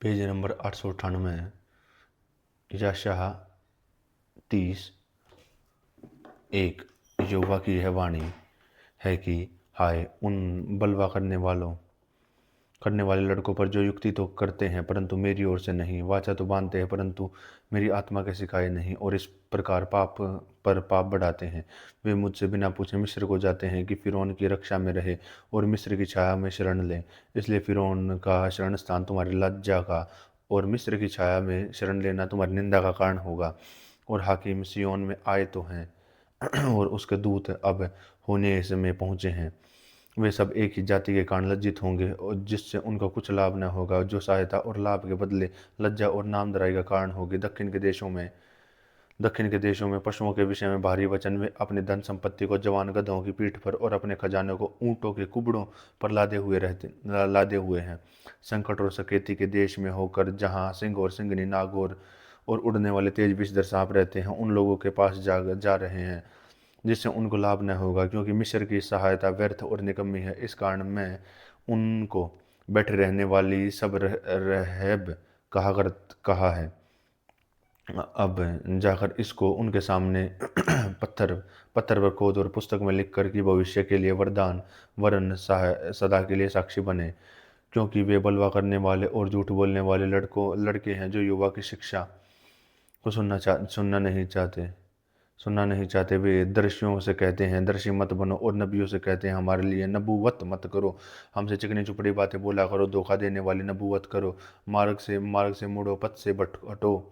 Page number 898 यशाह 30 एक। यहोवा की यह वाणी है कि हाय उन बलवा करने वाले लड़कों पर जो युक्ति तो करते हैं परंतु मेरी ओर से नहीं, वाचा तो बांधते हैं परंतु मेरी आत्मा के सिखाए नहीं, और इस प्रकार पाप पर पाप बढ़ाते हैं। वे मुझसे बिना पूछे मिस्र को जाते हैं कि फिरौन की रक्षा में रहे और मिस्र की छाया में शरण लें। इसलिए फिरौन का शरण स्थान तुम्हारी लज्जा का और मिस्र की छाया में शरण लेना तुम्हारी निंदा का कारण होगा। और हाकिम सिय्योन में आए तो हैं और उसके दूत अब होने में पहुँचे हैं। वे सब एक ही जाति के कारण लज्जित होंगे और जिससे उनका कुछ लाभ न होगा, जो सहायता और लाभ के बदले लज्जा और नामधराई का कारण होगी। दक्षिण के देशों में पशुओं के विषय में भारी वचन। वे अपने धन संपत्ति को जवान गधों की पीठ पर और अपने खजाने को ऊँटों के कुबड़ों पर लादे हुए हैं। संकट और सकेती के देश में होकर, जहाँ सिंह और सिंगनी, नाग और उड़ने वाले तेज विषधर सांप रहते हैं, उन लोगों के पास जा रहे हैं जिससे उनको लाभ न होगा, क्योंकि मिस्र की सहायता व्यर्थ और निकम्मी है। इस कारण मैं उनको बैठे रहने वाली सब रहब कहा है। अब जाकर इसको उनके सामने पत्थर पत्थर पर खोद और पुस्तक में लिख कर कि भविष्य के लिए वरन सदा के लिए साक्षी बने, क्योंकि वे बलवा करने वाले और झूठ बोलने वाले लड़के हैं, जो युवा की शिक्षा को सुनना नहीं चाहते। वे दर्शियों से कहते हैं दर्शी मत बनो, और नबियों से कहते हैं हमारे लिए नबूवत मत करो। हमसे चिकनी चुपड़ी बातें बोला करो, धोखा देने वाली नबूवत करो। मार्ग से मुड़ो, पथ से हटो।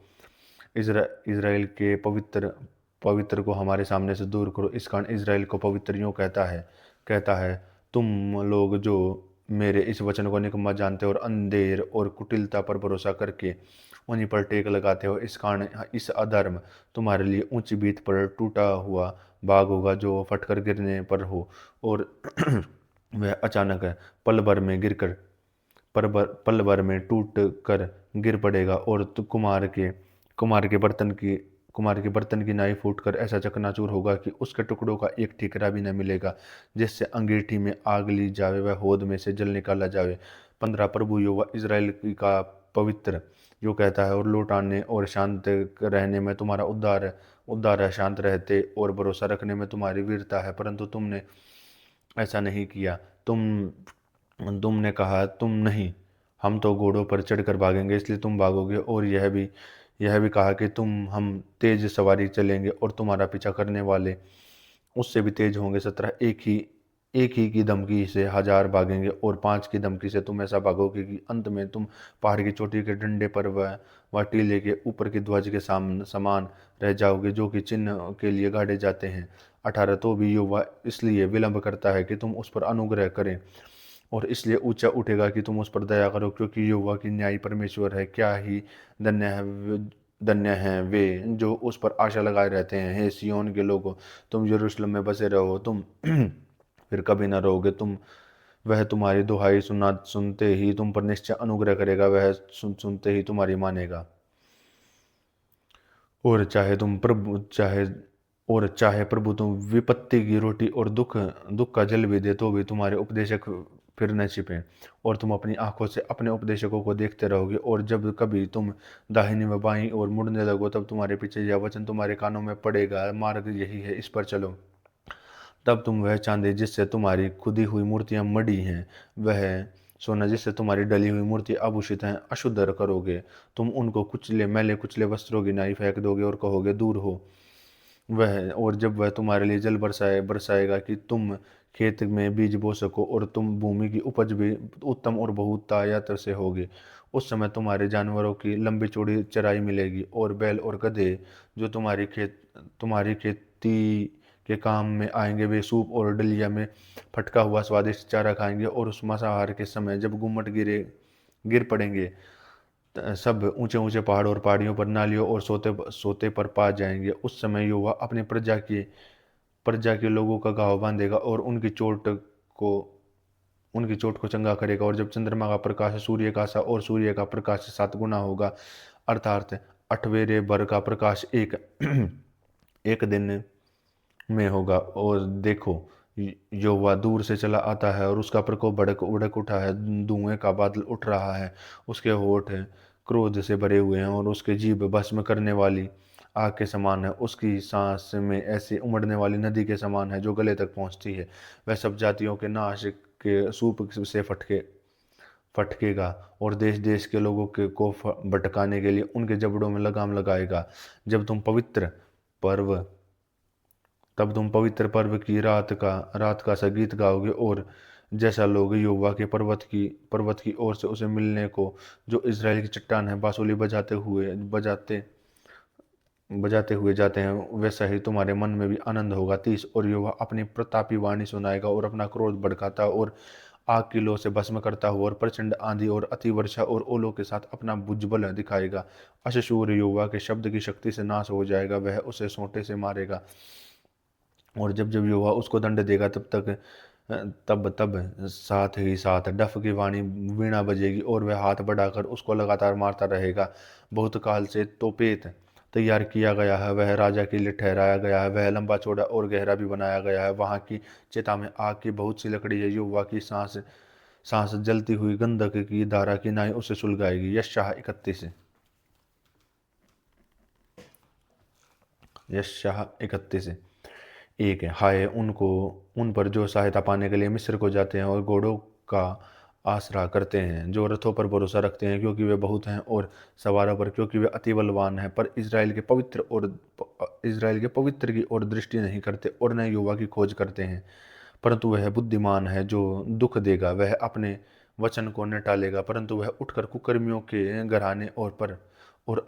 इज़राइल के पवित्र को हमारे सामने से दूर करो। इस कारण इज़राइल को पवित्र यूँ कहता है, तुम लोग जो मेरे इस वचन को निकम्मा जानते हो और अंधेर और कुटिलता पर भरोसा करके उन्हीं पर टेक लगाते हो, इस कारण इस अधर्म तुम्हारे लिए ऊंची भीत पर टूटा हुआ बाग होगा, जो फटकर गिरने पर हो और वह अचानक पल भर में टूट कर गिर पड़ेगा, और कुमार के बर्तन की नाई फूटकर ऐसा चकनाचूर होगा कि उसके टुकड़ों का एक ठीकरा भी न मिलेगा। जिससे अंगीठी में आग ली जावे, वह होद में से जल निकाला जावे। 15 प्रभु यहोवा इज़राइल का पवित्र जो कहता है, और लौटाने और शांत रहने में तुम्हारा उद्धार है, शांत रहते और भरोसा रखने में तुम्हारी वीरता है, परंतु तुमने ऐसा नहीं किया। तुमने कहा तुम नहीं, हम तो घोड़ों पर चढ़कर भागेंगे, इसलिए तुम भागोगे। और यह भी कहा कि हम तेज सवारी चलेंगे और तुम्हारा पीछा करने वाले उससे भी तेज होंगे। 17 एक ही की धमकी से 1000 भागेंगे और 5 की धमकी से तुम ऐसा भागोगे कि अंत में तुम पहाड़ की चोटी के डंडे पर व टीले के ऊपर की ध्वज के समान रह जाओगे, जो कि चिन्ह के लिए गाड़े जाते हैं। 18 तो भी युवा इसलिए विलंब करता है कि तुम उस पर अनुग्रह करें, और इसलिए ऊंचा उठेगा कि तुम उस पर दया करो, क्योंकि यहोवा की न्यायी परमेश्वर है। क्या ही धन्य हैं वे जो उस पर आशा लगाए रहते हैं। हे सिय्योन के लोगों, तुम यरूशलेम में बसे रहो, तुम फिर कभी न रहोगे। वह तुम्हारी दुहाई सुनते ही तुम पर निश्चय अनुग्रह करेगा, वह सुनते ही तुम्हारी मानेगा। और चाहे प्रभु तुम विपत्ति की रोटी और दुख का जल भी दे, तो भी तुम्हारे उपदेशक फिर न छिपे, और तुम अपनी आंखों से अपने उपदेशकों को देखते रहोगे। और जब कभी तुम दाहिनी व बाईं ओर मुड़ने लगो, तब तुम्हारे पीछे यह वचन तुम्हारे कानों में पड़ेगा, मार्ग यही है, इस पर चलो। तब तुम वह चांदी जिससे तुम्हारी खुदी हुई मूर्तियां मढ़ी हैं, वह सोना जिससे तुम्हारी डली हुई मूर्ति आभूषित हैं, अशुद्ध करोगे। तुम उनको मैले कुचले वस्त्रों की नाई फेंक दोगे और कहोगे दूर हो। और जब वह तुम्हारे लिए जल बरसाएगा कि तुम खेत में बीज बो सको और तुम भूमि की उपज भी उत्तम और बहुतायत से होगी, उस समय जानवरों की लंबी चौड़ी चराई मिलेगी, और बैल और गधे जो तुम्हारी खेती के काम में आएंगे, वे सूप और डलिया में फटका हुआ स्वादिष्ट चारा खाएंगे। और उस मांसाहार के समय जब गुम्मट गिर पड़ेंगे, सब ऊंचे ऊंचे पहाड़ और पहाड़ियों पर, नालियों और सोते पर पा जाएंगे। उस समय युवा अपनी प्रजा के लोगों का घाव बांधेगा और को उनकी चोट को चंगा करेगा। और जब चंद्रमा का प्रकाश सूर्य का सा और सूर्य का प्रकाश 7 गुना होगा, अर्थात 8वेरे भर का प्रकाश एक एक दिन में होगा, और देखो यहोवा दूर से चला आता है और उसका प्रकोप भड़क उड़क उठा है, धुएं का बादल उठ रहा है। उसके होठ क्रोध से भरे हुए हैं और उसकी जीभ भस्म करने वाली आग के समान है। उसकी सांस में ऐसी उमड़ने वाली नदी के समान है जो गले तक पहुंचती है। वह सब जातियों के नाश के सूप से फटकेगा और देश देश के लोगों के को भटकाने के लिए उनके जबड़ों में लगाम लगाएगा। जब तुम पवित्र पर्व तब तुम पवित्र पर्व की रात का संगीत गाओगे, और जैसा लोग यहोवा के पर्वत की ओर से उसे मिलने को, जो इज़राइल की चट्टान है, बांसुरी बजाते हुए जाते हैं, वैसा ही तुम्हारे मन में भी आनंद होगा। 30 और यहोवा अपनी प्रतापी वाणी सुनाएगा और अपना क्रोध भड़काता और आग की लो से भस्म करता हुआ और प्रचंड आंधी और अति वर्षा और ओलों के साथ अपना भुजबल दिखाएगा। अश्शूर यहोवा के शब्द की शक्ति से नाश हो जाएगा, वह उसे सोंटे से मारेगा। और जब जब यहोवा उसको दंड देगा, तब तब साथ ही साथ डफ की वाणी वीणा बजेगी और वह हाथ बढ़ाकर उसको लगातार मारता रहेगा। बहुत काल से तोपेत तैयार किया गया है, वह राजा के लिए ठहराया गया है, वह लंबा चौड़ा और गहरा भी बनाया गया है। वहाँ की चिता में आग की बहुत सी लकड़ी है। यहोवा की सांस सांस जलती हुई गंधक की धारा की नाई उसे सुलगाएगी। यशायाह 31। यशायाह 31 एक है। हाय उन पर जो सहायता पाने के लिए मिस्र को जाते हैं और घोड़ों का आसरा करते हैं, जो रथों पर भरोसा रखते हैं क्योंकि वे बहुत हैं, और सवारों पर क्योंकि वे अति बलवान हैं, पर इज़राइल के पवित्र की ओर दृष्टि नहीं करते और न यहोवा की खोज करते हैं। परंतु वह बुद्धिमान है जो दुख देगा, वह अपने वचन को न टालेगा, परंतु वह उठकर कुकर्मियों के घराने और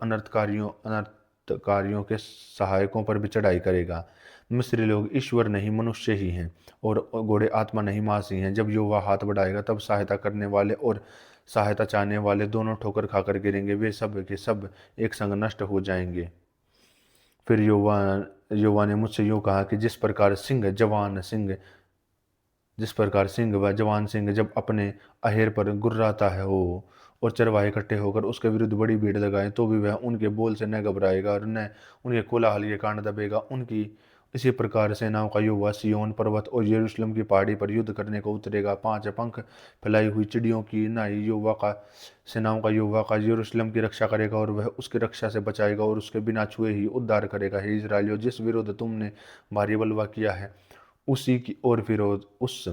अनर्थकारियों के सहायकों पर भी चढ़ाई करेगा। मिस्री लोग ईश्वर नहीं मनुष्य ही हैं, और घोड़े आत्मा नहीं मांस ही हैं। जब यहोवा हाथ बढ़ाएगा, तब सहायता करने वाले और सहायता चाहने वाले दोनों ठोकर खाकर गिरेंगे, वे सब के सब एक संग नष्ट हो जाएंगे। फिर यहोवा ने मुझसे यूँ कहा कि जिस प्रकार सिंह व जवान सिंह जब अपने अहेर पर गुर्राता है हो, और चरवाहे इकट्ठे होकर उसके विरुद्ध बड़ी भीड़ लगाएं, तो भी वह उनके बोल से न घबराएगा और न उनके कोलाहल के कान दबेगा। उनकी इसी प्रकार सेनाओं का यहोवा सिय्योन पर्वत और यरूशलेम की पहाड़ी पर युद्ध करने को उतरेगा। 5 पंख फैलाई हुई चिड़ियों की नाई सेनाओं का यहोवा का यरूशलेम की रक्षा करेगा, और वह उसकी रक्षा से बचाएगा और उसके बिना छुए ही उद्धार करेगा। हे इस्राएलियों, जिस विरुद्ध तुमने भारी बलवा किया है, उसी की ओर फिरो। उस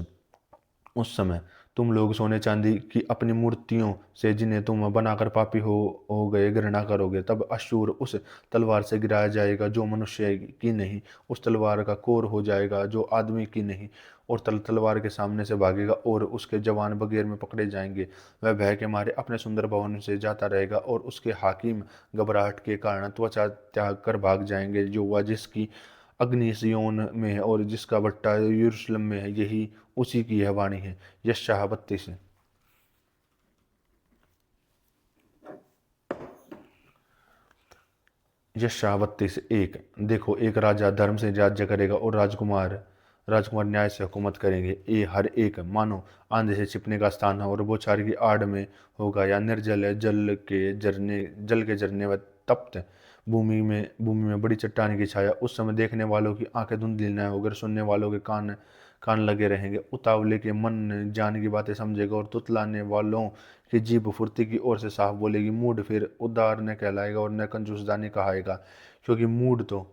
समय तुम लोग सोने चांदी की अपनी मूर्तियों से, जिन्हें तुम बनाकर पापी हो गए, घृणा करोगे। तब अश्शूर उस तलवार से गिराया जाएगा जो मनुष्य की नहीं, उस तलवार का कोर हो जाएगा जो आदमी की नहीं, और तलवार के सामने से भागेगा और उसके जवान बगैर में पकड़े जाएंगे। वह भय के मारे अपने सुंदर भवन से जाता रहेगा, और उसके हाकिम घबराहट के कारण त्वचा त्याग कर भाग जाएंगे। जो वह जिसकी अग्नि सिय्योन में है और जिसका भट्टा यरूशलेम में है, यही उसी की यह वाणी है। यशायाह 32। यशायाह 32:1। देखो, एक राजा धर्म से राज्य करेगा और राजकुमार न्याय से हुकूमत करेंगे। ये हर एक मानो आंधी से छिपने का स्थान है और बौछार की आड़ में होगा, या निर्जल है, जल के झरने व तप्त भूमि में बड़ी चट्टान की छाया। उस समय देखने वालों की आंखें धुंधली न होकर सुनने वालों के कान कान लगे रहेंगे। उतावले के मन जान की बातें समझेगा, और तुतलाने वालों की जीभ फुर्ती की ओर से साफ बोलेगी। मूड फिर उदार न कहलाएगा और न कंजूसदानी कहाएगा, क्योंकि मूड तो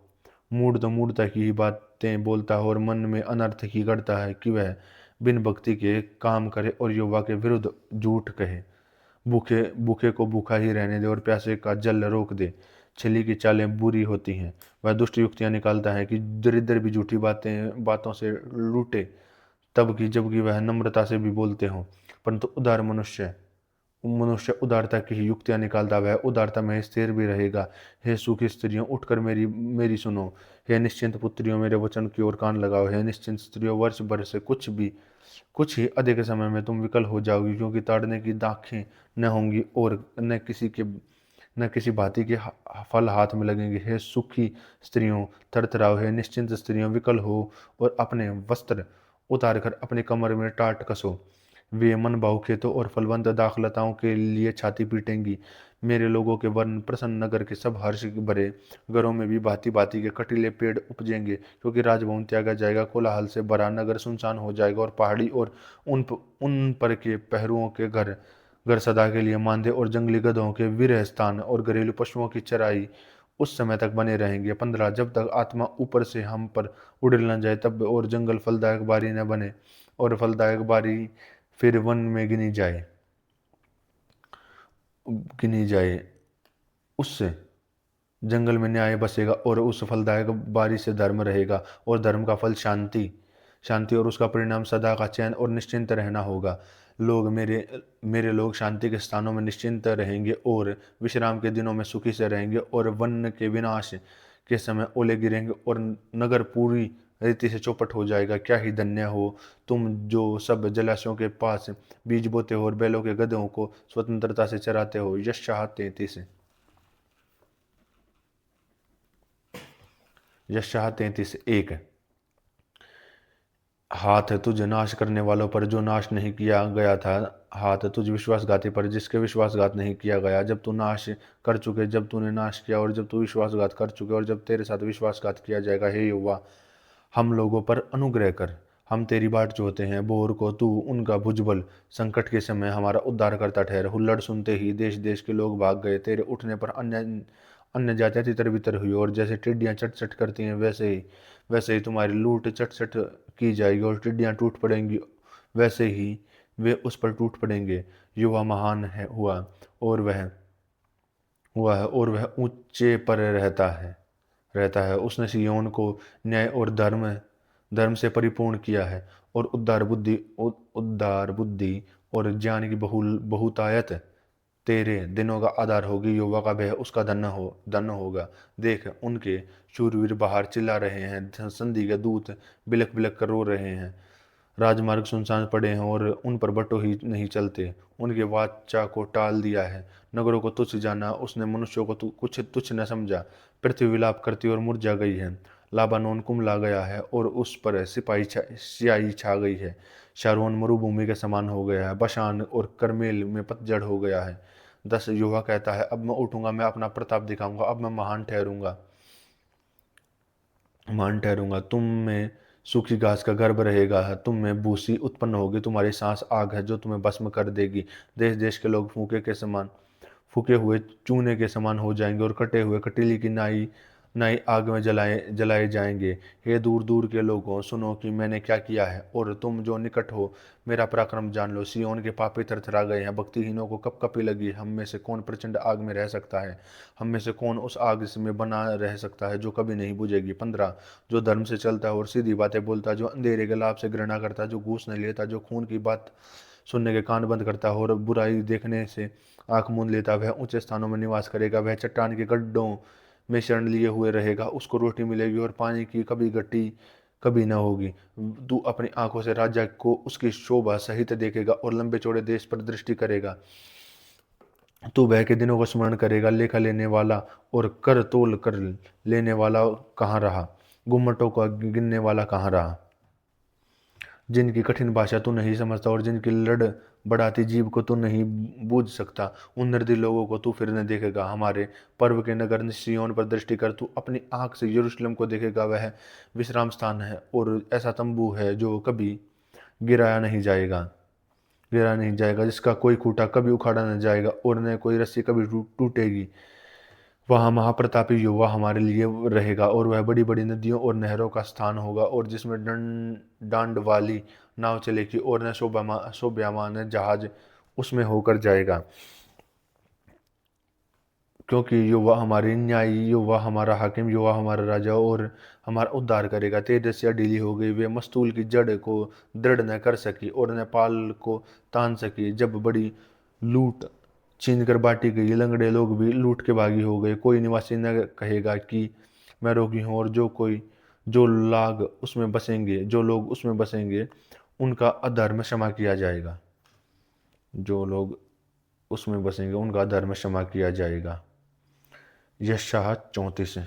मूर्खता की ही बातें बोलता है और मन में अनर्थ ही गढ़ता है, कि वह बिन भक्ति के काम करे और यहोवा के विरुद्ध झूठ कहे। भूखे भूखे को भूखा ही रहने दे और प्यासे का जल रोक दे। छली की चालें बुरी होती हैं, वह दुष्ट युक्तियां निकालता है, कि दरिद्र भी झूठी बातों से लूटे, जबकि वह नम्रता से भी बोलते हों। परंतु मनुष्य उदारता की ही युक्तियां निकालता, वह उदारता में स्थिर भी रहेगा। हे सुखी स्त्रियों, उठकर मेरी मेरी सुनो। हे निश्चिंत पुत्रियों, मेरे वचन की ओर कान लगाओ। हे निश्चिंत स्त्रियों, वर्ष भर से कुछ ही अधिक समय में तुम विकल हो जाओगी, क्योंकि ताड़ने की दाखें न होंगी और न किसी भांति के फल हाथ में लगेंगे। हे सुखी स्त्रियों, थरथराओ। हे निश्चिंत स्त्रियों, विकल हो और अपने वस्त्र उतार कर अपनी कमर में टाट कसो। वे मन भाव खेतों और फलवंत दाखलताओं के लिए छाती पीटेंगी। मेरे लोगों के वर्ण प्रसन्न नगर के सब हर्ष भरे घरों में भी भांति भांति के कटीले पेड़ उपजेंगे, क्योंकि राजभवन त्यागा जाएगा, कोलाहल से भरा नगर सुनसान हो जाएगा, और पहाड़ी और उन पर के पहरुओं के घर घर सदा के लिए मांदे और जंगली गधों के विरह स्थान और घरेलू पशुओं की चराई उस समय तक बने रहेंगे। 15 जब तक आत्मा ऊपर से हम पर उड़ न जाए तब और जंगल फलदायक बारी न बने और फलदायक बारी फिर वन में गिनी जाए उससे जंगल में न्याय बसेगा और उस फलदायक बारी से धर्म रहेगा, और धर्म का फल शांति शांति और उसका परिणाम सदा का चैन और निश्चिंत रहना होगा। लोग मेरे मेरे लोग शांति के स्थानों में निश्चिंत रहेंगे और विश्राम के दिनों में सुखी से रहेंगे, और वन के विनाश के समय ओले गिरेंगे और नगर पूरी रीति से चौपट हो जाएगा। क्या ही धन्य हो तुम जो सब जलाशयों के पास बीज बोते हो और बैलों के गधों को स्वतंत्रता से चराते हो। यशायाह 33। यशायाह 33:1। हाथ तुझ नाश करने वालों पर जो नाश नहीं किया गया था, हाथ तुझ विश्वासघाती पर जिसके विश्वासघात नहीं किया गया। जब तू नाश कर चुके, जब तूने नाश किया और जब तू विश्वासघात कर चुके और जब तेरे साथ विश्वासघात किया जाएगा, हे यहोवा हम लोगों पर अनुग्रह कर। हम तेरी बाट जोहते हैं बोर को, तू उनका भुजबल। संकट के समय हमारा उद्धार करता ठहर। हुल्लड़ सुनते ही देश देश के लोग भाग गए, तेरे उठने पर अन्य अन्य जातियां तितर बितर हुई, और जैसे टिड्डियां चट चट करती हैं वैसे ही तुम्हारी लूट चट चट की जाएगी, और टिड्डियां टूट पड़ेंगी वैसे ही वे उस पर टूट पड़ेंगे। युवा महान है और वह ऊंचे पर रहता है। उसने सिय्योन को न्याय और धर्म से परिपूर्ण किया है, और उद्धार बुद्धि और ज्ञान की बहुतायत तेरे दिनों का आधार होगी। युवा का भय उसका धन होगा। देख उनके शूरवीर बाहर चिल्ला रहे हैं, संधि के दूत बिलख बिलख कर रो रहे हैं। राजमार्ग सुनसान पड़े हैं और उन पर बटो ही नहीं चलते। उनके वाचा को टाल दिया है, नगरों को तुच्छ जाना। उसने मनुष्यों को कुछ तुच्छ न समझा। पृथ्वी विलाप करती और मुरझा गई है, लाबानोन कुम्हला गया है और उस पर स्याही छा गई है। शारोन मरुभूमि के समान हो गया है, बशान और करमेल में पतझड़ हो गया है। 10 युवा कहता है, अब मैं उठूंगा, मैं अपना प्रताप दिखाऊंगा, अब मैं महान ठहरूंगा। तुम में सूखी घास का गर्भ रहेगा, तुम में भूसी उत्पन्न होगी, तुम्हारी सांस आग है जो तुम्हें भस्म कर देगी। देश देश के लोग फूके हुए चूने के समान हो जाएंगे, और कटे हुए कटीली की नाई नाई आग में जलाए जलाए जाएंगे। हे दूर दूर के लोगों, सुनो कि मैंने क्या किया है, और तुम जो निकट हो मेरा पराक्रम जान लो। सिय्योन के पापी थरथरा गए हैं, भक्तिहीनों को कपकपी लगी। हम में से कौन प्रचंड आग में रह सकता है? हम में से कौन उस आग में बना रह सकता है जो कभी नहीं बुझेगी? 15 जो धर्म से चलता है और सीधी बातें बोलता है, जो अंधेरे के लाभ से घृणा करता है, जो घूस नहीं लेता, जो खून की बात सुनने के कान बंद करता है और बुराई देखने से आंख मूंद लेता, वह ऊंचे स्थानों में निवास करेगा। वह चट्टान के गड्ढों में शरण लिए हुए रहेगा। उसको रोटी मिलेगी और पानी की कभी गट्टी कभी न होगी। तू अपनी आंखों से राजा को उसकी शोभा सहित देखेगा और लंबे चौड़े देश पर दृष्टि करेगा। तू वह के दिनों को स्मरण करेगा। लेखा लेने वाला और कर तोल कर लेने वाला कहाँ रहा? गुम्मटों का गिनने वाला कहाँ रहा? जिनकी कठिन भाषा तू नहीं समझता और जिनकी लड़ बढ़ाती जीभ को तू नहीं बूझ सकता, उन निर्दयी लोगों को तू फिर न देखेगा। हमारे पर्व के नगर सिय्योन पर दृष्टि कर, तू अपनी आंख से यरूशलेम को देखेगा। वह विश्राम स्थान है और ऐसा तंबू है जो कभी गिराया नहीं जाएगा, जिसका कोई खूंटा कभी उखाड़ा न जाएगा और न कोई रस्सी कभी टूटेगी। वहाँ महाप्रतापी युवा हमारे लिए रहेगा, और वह बड़ी बड़ी नदियों और नहरों का स्थान होगा, और जिसमें डांड वाली नाव चलेगी और न शोभायमान जहाज उसमें होकर जाएगा। क्योंकि युवा हमारी न्यायी, युवा हमारा हाकिम, युवा हमारा राजा और हमारा उद्धार करेगा। तेजस्या ढीली हो गई, वे मस्तूल की जड़ को दृढ़ न कर सकी और न पाल को तान सकी। जब बड़ी लूट छीन कर बांटी गई, लंगड़े लोग भी लूट के भागी हो गए। कोई निवासी न कहेगा कि मैं रोगी हूँ, और जो लोग उसमें बसेंगे उनका अधर्म क्षमा किया जाएगा। जो लोग उसमें बसेंगे उनका धर्म क्षमा किया जाएगा। यशायाह 34।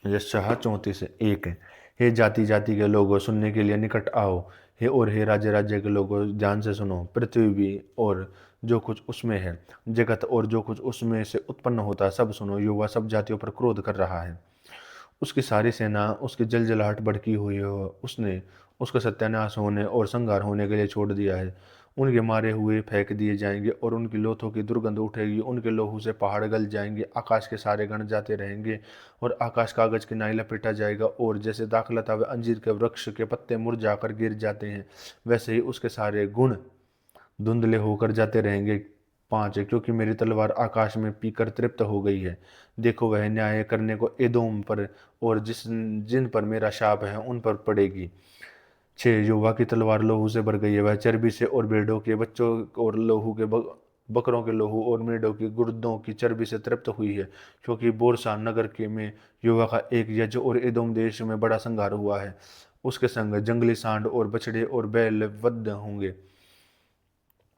यशायाह 34:1। हे जाति जाति के लोगों, सुनने के लिए निकट आओ। हे राज्य राज्य के लोगों, ध्यान से सुनो। पृथ्वी भी और जो कुछ उसमें है, जगत और जो कुछ उसमें से उत्पन्न होता है, सब सुनो। युवा सब जातियों पर क्रोध कर रहा है, उसकी सारी सेना उसकी जलजलाहट भड़की हुई हो। उसने उसका सत्यानाश होने और संहार होने के लिए छोड़ दिया है। उनके मारे हुए फेंक दिए जाएंगे और उनकी लोथों की दुर्गंध उठेगी। उनके लोहू से पहाड़ गल जाएंगे, आकाश के सारे गण जाते रहेंगे और आकाश कागज के नाई लपेटा जाएगा। और जैसे दाखलता व अंजीर के वृक्ष के पत्ते मुरझाकर गिर जाते हैं, वैसे ही उसके सारे गुण धुंधले होकर जाते रहेंगे। 5, क्योंकि मेरी तलवार आकाश में पीकर तृप्त हो गई है। देखो वह न्याय करने को एदोम पर और जिन पर मेरा शाप है उन पर पड़ेगी। 6, युवा की तलवार लोहू से भर गई है, वह चर्बी से और भेड़ों के बच्चों और लोहू के बकरों के लोहू और मेढ़ों की गुर्दों की चर्बी से तृप्त हुई है। क्योंकि बोरसान नगर के में युवा का एक यज्ञ और एदोम देश में बड़ा संहार हुआ है। उसके संग जंगली सांड और बछड़े और बैल वध होंगे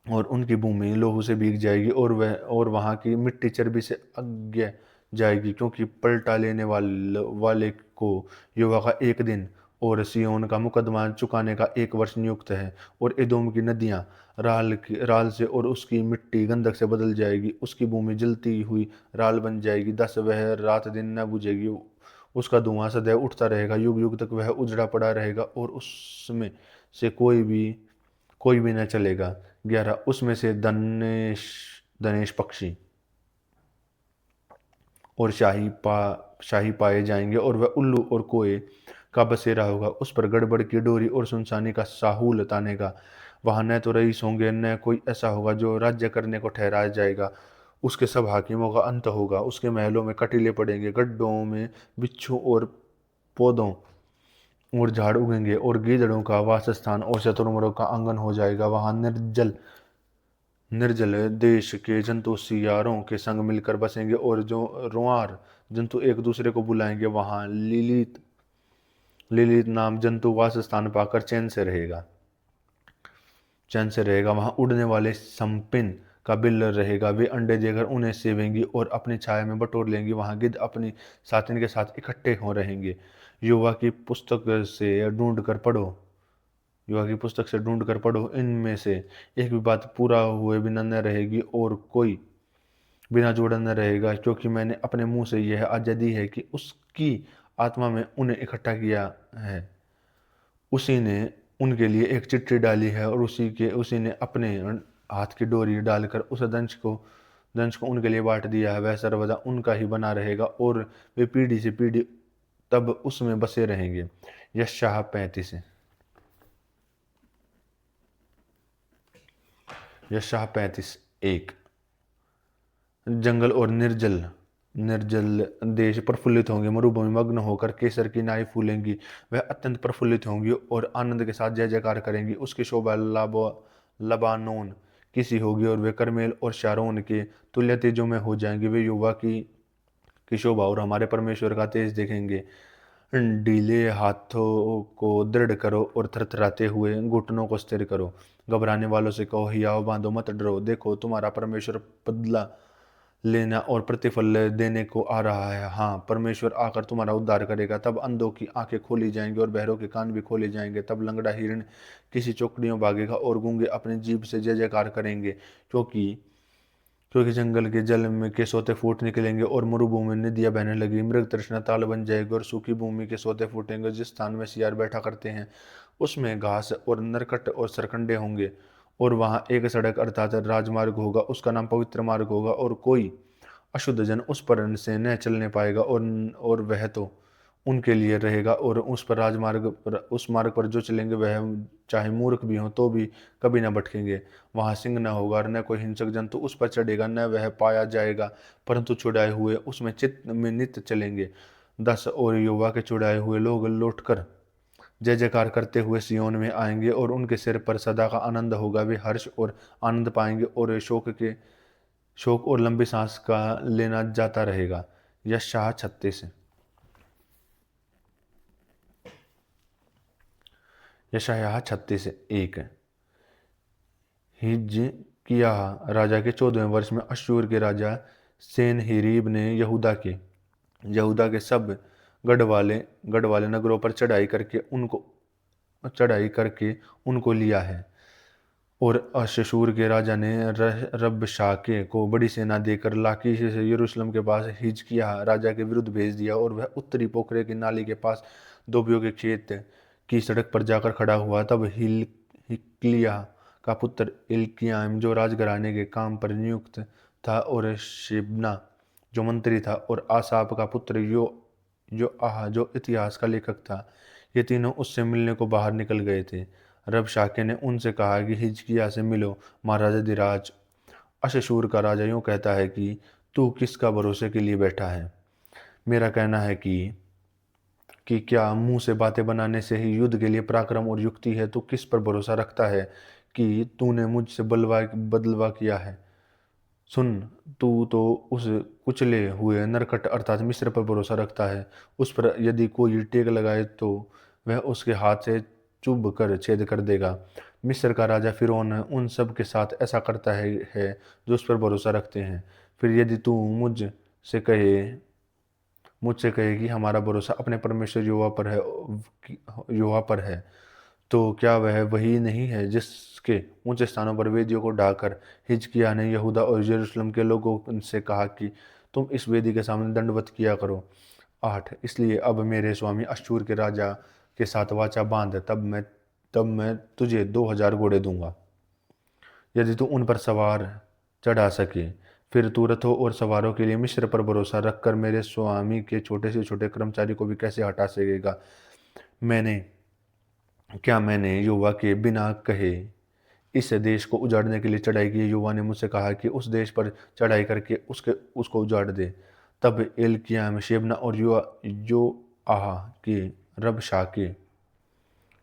और उनकी भूमि लोहू से भीग जाएगी और वहां की मिट्टी चर्बी से अज्ञ जाएगी। क्योंकि पलटा लेने वाले को युवा का एक दिन और सियोन का मुकदमा चुकाने का 1 वर्ष नियुक्त है। और एदोम की नदियां राल से और उसकी मिट्टी गंधक से बदल जाएगी। उसकी भूमि जलती हुई राल बन जाएगी। 10, वह रात दिन न बुझेगी, उसका धुआं सदैव उठता रहेगा, युग युग तक वह उजड़ा पड़ा रहेगा और उसमें से कोई भी न चलेगा। 11, उसमें से धनेश धनेश पक्षी और शाही पाए जाएंगे और वह उल्लू और कोए का बसेरा होगा। उस पर गड़बड़ की डोरी और सुनसानी का साहुल तानेगा। वहां न तो रईस होंगे, न कोई ऐसा होगा जो राज्य करने को ठहराया जाएगा। उसके सब हाकिमों का अंत होगा। उसके महलों में कटीले पड़ेंगे, गड्ढों में बिच्छू और पौधों और झाड़ उगेंगे और गीदड़ों का वासस्थान और शतुरमुर्गों का आंगन हो जाएगा। वहां निर्जल निर्जल देश के जंतु सियारों के संग मिलकर बसेंगे और जो रोंआर जंतु एक दूसरे को बुलाएंगे। वहां लिलित लिलित नाम जंतु वास स्थान पाकर चैन से रहेगा। वहां उड़ने वाले संपिन का बिल रहेगा, वे अंडे देकर उन्हें सेवेंगी और अपनी छाया में बटोर लेंगी। वहां गिद्ध अपनी साथिन के साथ इकट्ठे हो रहेंगे। युवा की पुस्तक से ढूंढ कर पढ़ो युवा की पुस्तक से ढूंढ कर पढ़ो, इनमें से एक भी बात पूरा हुए बिना न रहेगी और कोई बिना जोड़ा न रहेगा। क्योंकि मैंने अपने मुंह से यह आज्ञा दी है कि उसकी आत्मा में उन्हें इकट्ठा किया है। उसी ने उनके लिए एक चिट्ठी डाली है और उसी ने अपने हाथ की डोरी डालकर उस दंश को उनके लिए बांट दिया है। वह सर्वदा उनका ही बना रहेगा और वे पीढ़ी से पीढ़ी तब उसमें बसे रहेंगे। यशायाह 35। यशायाह 35:1। जंगल और निर्जल निर्जल देश प्रफुल्लित होंगे, मरुभूमि मग्न होकर केसर की नाई फूलेंगी। वह अत्यंत प्रफुल्लित होंगी और आनंद के साथ जय जयकार करेंगी। उसकी शोभा लबानोन की होगी और वे करमेल और शारोन के तुल्य तेजों में हो जाएंगे। वे युवा की शोभा और हमारे परमेश्वर का तेज देखेंगे। ढीले हाथों को दृढ़ करो और थरथराते हुए घुटनों को स्थिर करो। घबराने वालों से कहो, हियाव बांधो, मत डरो। देखो, तुम्हारा परमेश्वर बदला लेना और प्रतिफल देने को आ रहा है। हाँ, परमेश्वर आकर तुम्हारा उद्धार करेगा। तब अंधों की आंखें खोली जाएंगी और बहरों के कान भी खोले जाएंगे। तब लंगड़ा हिरण किसी चौकड़ियों भागेगा और गूंगे अपनी जीभ से जय जयकार करेंगे। क्योंकि जंगल के जल में के सोते फूट निकलेंगे और मरुभूमि में नदियां बहने लगी। मृग तृष्णा ताल बन जाएगी और सूखी भूमि के सोते फूटेंगे। जिस स्थान में सियार बैठा करते हैं उसमें घास और नरकट और सरकंडे होंगे और वहां एक सड़क अर्थात राजमार्ग होगा। उसका नाम पवित्र मार्ग होगा और कोई अशुद्ध जन उस पर से न चलने पाएगा और वह तो उनके लिए रहेगा। और उस मार्ग पर जो चलेंगे वह चाहे मूर्ख भी हों तो भी कभी न भटकेंगे। वहां सिंह न होगा और न कोई हिंसक जंतु उस पर चढ़ेगा, न वह पाया जाएगा, परंतु छुड़ाए हुए उसमें चित्त में नित्य चलेंगे। 10, और युवा के छुड़ाए हुए लोग लौटकर जय जयकार करते हुए सियोन में आएंगे और उनके सिर पर सदा का आनंद होगा। वे हर्ष और आनंद पाएंगे और शोक और लंबी सांस का लेना जाता रहेगा। यशायाह 36। यशायाह 36:1। हिजकिय्याह राजा के 14वें वर्ष में अश्शूर के राजा सेनहेरीब ने यहूदा के सब गढ़ वाले नगरों पर चढ़ाई करके उनको लिया है। और अशशूर के राजा ने रबशाके को बड़ी सेना देकर लाकीश से यरूशलेम के पास हिजकिय्याह राजा के विरुद्ध भेज दिया, और वह उत्तरी पोखरे की नाली के पास धोबियों के खेत की सड़क पर जाकर खड़ा हुआ। तब हिल्किय्याह का पुत्र इल्कियाम जो राजघराने के काम पर नियुक्त था, और शेबना जो मंत्री था, और आसाप का पुत्र जो आह जो इतिहास का लेखक था, ये तीनों उससे मिलने को बाहर निकल गए थे। रबशाके ने उनसे कहा कि हिजकिय्याह से मिलो। महाराजा धीराज, अशशूर का राजा यूं कहता है कि तू किसका भरोसे के लिए बैठा है। मेरा कहना है कि क्या मुंह से बातें बनाने से ही युद्ध के लिए पराक्रम और युक्ति है? तू किस पर भरोसा रखता है कि तूने मुझसे बदलवा किया है? सुन, तू तो उस कुचले हुए नरकट अर्थात मिस्र पर भरोसा रखता है। उस पर यदि कोई टेक लगाए तो वह उसके हाथ से चुभ कर छेद कर देगा। मिस्र का राजा फिरौन उन सब के साथ ऐसा करता है जो उस पर भरोसा रखते हैं। फिर यदि तू मुझसे कहे कि हमारा भरोसा अपने परमेश्वर यहोवा पर है, तो क्या वह वही नहीं है जिसके ऊंचे स्थानों पर वेदियों को ढाकर हिजकिय्याह ने यहूदा और यरूशलेम के लोगों से कहा कि तुम इस वेदी के सामने दंडवत किया करो। 8 इसलिए अब मेरे स्वामी अश्शूर के राजा के साथ वाचा बांध, तब मैं तुझे 2000 घोड़े दूंगा, यदि तू उन पर सवार चढ़ा सके। फिर तू रथों और सवारों के लिए मिस्र पर भरोसा रखकर मेरे स्वामी के छोटे से छोटे कर्मचारी को भी कैसे हटा सकेगा? मैंने मैंने युवा के बिना कहे इस देश को उजाड़ने के लिए चढ़ाई की? युवा ने मुझसे कहा कि उस देश पर चढ़ाई करके उसको उजाड़ दे। तब एल्कियाम, शेबना और यो आह के रबशाके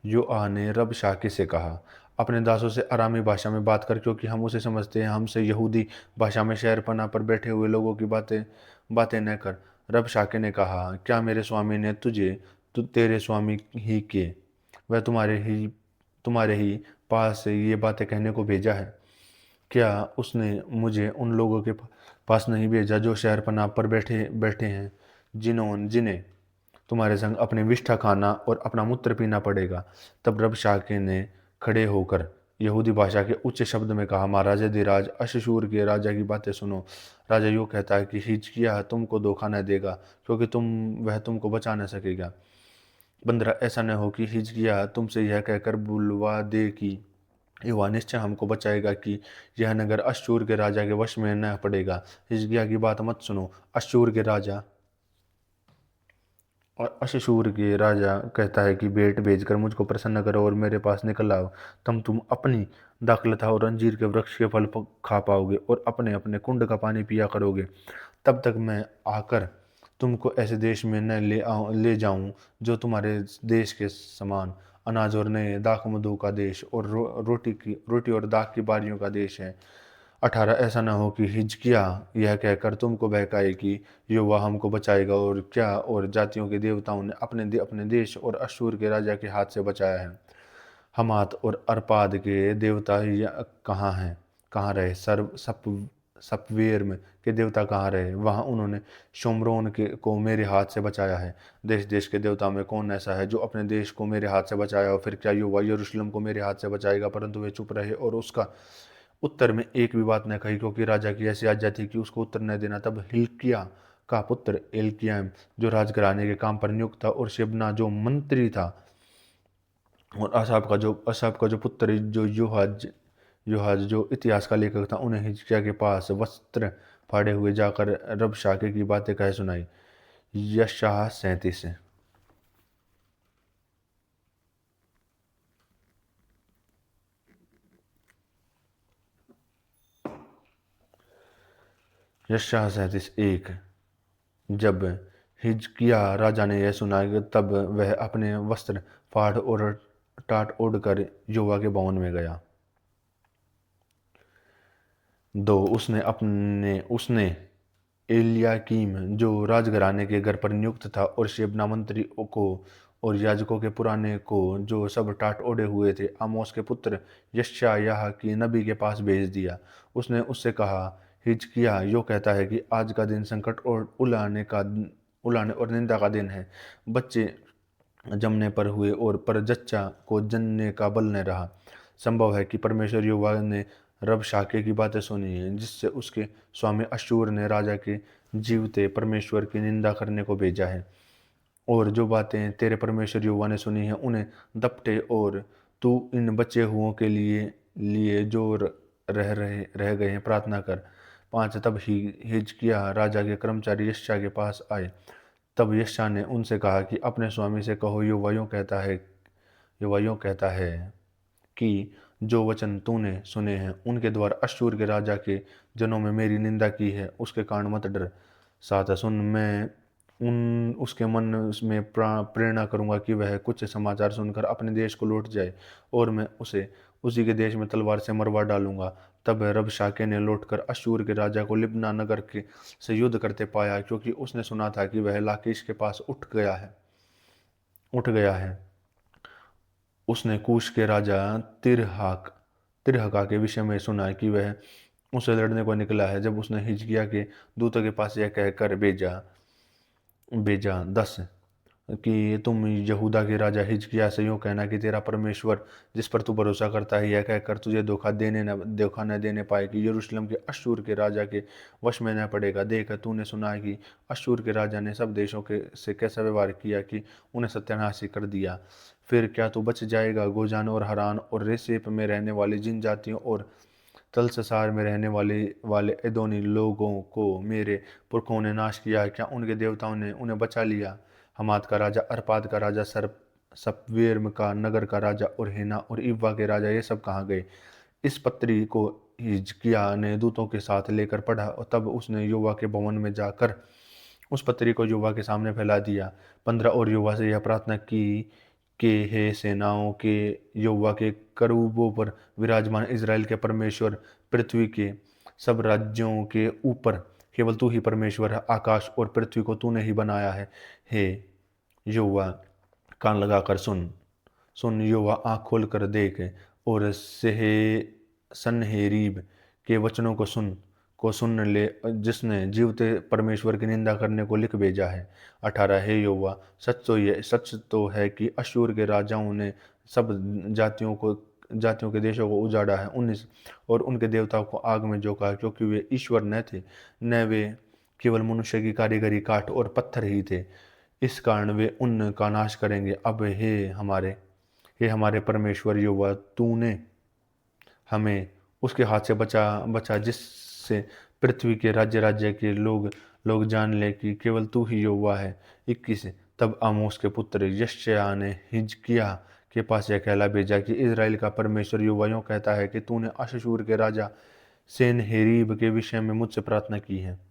योआह ने रबशाके से कहा, अपने दासों से अरामी भाषा में बात कर, क्योंकि हम उसे समझते हैं। हमसे यहूदी भाषा में शहरपनाह पर बैठे हुए लोगों की बातें न कर। रबशाके ने कहा, क्या मेरे स्वामी ने तेरे स्वामी ही के वह तुम्हारे ही पास से ये बातें कहने को भेजा है? क्या उसने मुझे उन लोगों के पास नहीं भेजा जो शहरपनाह पर बैठे बैठे हैं, जिन्हें तुम्हारे संग अपने विष्ठा खाना और अपना मूत्र पीना पड़ेगा? तब रबशाके ने खड़े होकर यहूदी भाषा के उच्च शब्द में कहा, महाराजा धीराज, अशशूर के राजा की बातें सुनो। राजा यूँ कहता है कि हिजकिय्याह तुमको धोखा न देगा, क्योंकि वह तुमको बचा न सकेगा। 15 ऐसा न हो कि हिजकिय्याह तुमसे यह कहकर बुलवा दे कि युवा निश्चय हमको बचाएगा कि यह नगर अश्शूर के राजा के वश में न पड़ेगा। हिजकिय्याह की बात मत सुनो। अशशूर के राजा कहता है कि भेंट भेजकर मुझको प्रसन्न करो और मेरे पास निकल आओ। तुम अपनी दाखलता और अंजीर के वृक्ष के फल खा पाओगे और अपने अपने कुंड का पानी पिया करोगे। तब तक मैं आकर तुमको ऐसे देश में न ले जाऊं जो तुम्हारे देश के समान अनाज और नए दाख मधु का देश और रोटी और दाख की बारियों का देश है। 18 ऐसा न हो कि हिजकिय्याह यह कहकर तुमको बहकाए कि यहोवा हमको बचाएगा, और जातियों के देवताओं ने अपने देश और अश्शूर के राजा के हाथ से बचाया है। हमात और अर्पाद के देवता कहाँ हैं? कहाँ रहे? सपवेर्म के देवता कहाँ रहे? वहाँ उन्होंने शोम्रोन को मेरे हाथ से बचाया है। देश देश के देवता में कौन ऐसा है जो अपने देश को मेरे हाथ से बचाया हो? फिर क्या यहोवा यरूशलेम को मेरे हाथ से बचाएगा? परंतु वे चुप रहे और उसका उत्तर में एक भी बात न कही, क्योंकि राजा की ऐसी आज्ञा थी कि उसको उत्तर न देना। तब हिल्किय्याह का पुत्र एल्कियाम जो राजघराने के काम पर नियुक्त था, और शेबना जो मंत्री था, और आसाप का जो पुत्र जो योहाज जो इतिहास का लेखक था, उन्हें हिजकिय्याह के पास वस्त्र फाड़े हुए जाकर रबशाके की बातें कह सुनाई। यशायाह 37। यशायाह 37:1। जब हिजकिय्याह राजा ने यह सुना, तब वह अपने वस्त्र फाड़ और टाट ओढ़कर यहोवा के भवन में गया। 2 उसने एलियाकीम जो राजघराने के घर पर नियुक्त था, और शेबना मंत्री को और याजकों के पुराने को जो सब टाट ओढ़े हुए थे, आमोस के पुत्र यशायाह की नबी के पास भेज दिया। उसने उससे कहा, हिजकिय्याह यो कहता है कि आज का दिन संकट और उलाहने का उलाहने और निंदा का दिन है। बच्चे जमने पर हुए और पर जच्चा को जनने का बल न रहा। संभव है कि परमेश्वर युवा ने रबशाके की बातें सुनी हैं, जिससे उसके स्वामी अश्शूर ने राजा के जीवते परमेश्वर की निंदा करने को भेजा है। और जो बातें तेरे परमेश्वर यहोवा ने सुनी हैं उन्हें दपटे, और तू इन बचे हुओं के लिए लिए जो रह गए हैं प्रार्थना कर। 5 तब ही हिजकिय्याह राजा के कर्मचारी यशायाह के पास आए। तब यशायाह ने उनसे कहा कि अपने स्वामी से कहो, यहोवा यूँ कहता है कि जो वचन तूने सुने हैं उनके द्वारा अश्शूर के राजा के जनों में मेरी निंदा की है, उसके कारण मत डर। 7 सुन, मैं उन उसके मन में प्रेरणा करूंगा कि वह कुछ समाचार सुनकर अपने देश को लौट जाए, और मैं उसे उसी के देश में तलवार से मरवा डालूंगा। तब रबशाके ने लौटकर अश्शूर के राजा को लिब्ना नगर के से युद्ध करते पाया, क्योंकि उसने सुना था कि वह लाकीश के पास उठ गया है। उसने कूश के राजा तिरहका के विषय में सुना कि वह उससे लड़ने को निकला है। जब उसने हिजकिय्याह के दूतों के पास यह कहकर भेजा भेजा 10 कि तुम यहूदा के राजा हिजकिय्याह से यूँ कहना कि तेरा परमेश्वर जिस पर तू भरोसा करता है, यह कहकर तुझे धोखा न देने पाए कि यरूशलेम के अश्शूर के राजा के वश में न पड़ेगा। देख, तूने सुना है कि अश्शूर के राजा ने सब देशों के से कैसा व्यवहार किया कि उन्हें सत्यानाश कर दिया। फिर क्या तू बच जाएगा? गोजान और हरान और रेसेप में रहने वाली जिन जातियों और तलस्सार में रहने वाले एदोनी लोगों को मेरे पुरखों ने नाश किया है, क्या उनके देवताओं ने उन्हें बचा लिया? हमात का राजा, अर्पाद का राजा, सपवेर्म का नगर का राजा और हेना और इव्वा के राजा, ये सब कहाँ गए? इस पत्री को हिजकिय्याह ने दूतों के साथ लेकर पढ़ा, और तब उसने यहोवा के भवन में जाकर उस पत्री को यहोवा के सामने फैला दिया। 15 और यहोवा से यह प्रार्थना की कि हे सेनाओं के यहोवा के करूबों पर विराजमान इज़राइल के परमेश्वर, पृथ्वी के सब राज्यों के ऊपर केवल तू ही परमेश्वर है। आकाश और पृथ्वी को तूने ही बनाया है। हे यहोवा, कान लगाकर सुन। सुन यहोवा, आँख खोल कर देख, और सन्हेरीब के वचनों को सुन ले, जिसने जीवते परमेश्वर की निंदा करने को लिख भेजा है। 18 हे यहोवा, सच तो है कि अश्शूर के राजाओं ने सब जातियों के देशों को उजाड़ा है। 19 और उनके देवताओं को आग में झोंका है, क्योंकि वे ईश्वर न थे, न वे केवल मनुष्य की कारीगरी काठ और पत्थर ही थे। इस कारण वे उनका नाश करेंगे। अब हे हमारे परमेश्वर यहोवा, तूने हमें उसके हाथ से बचा, जिससे पृथ्वी के राज्य राज्य के लोग जान ले कि केवल तू ही यहोवा है। 21 तब आमोस के पुत्र यशायाह ने हिजकिय्याह के पास यह कहला भेजा कि इज़राइल का परमेश्वर यहोवा यूँ कहता है कि तूने अश्शूर के राजा सन्हेरीब के विषय में मुझसे प्रार्थना की है।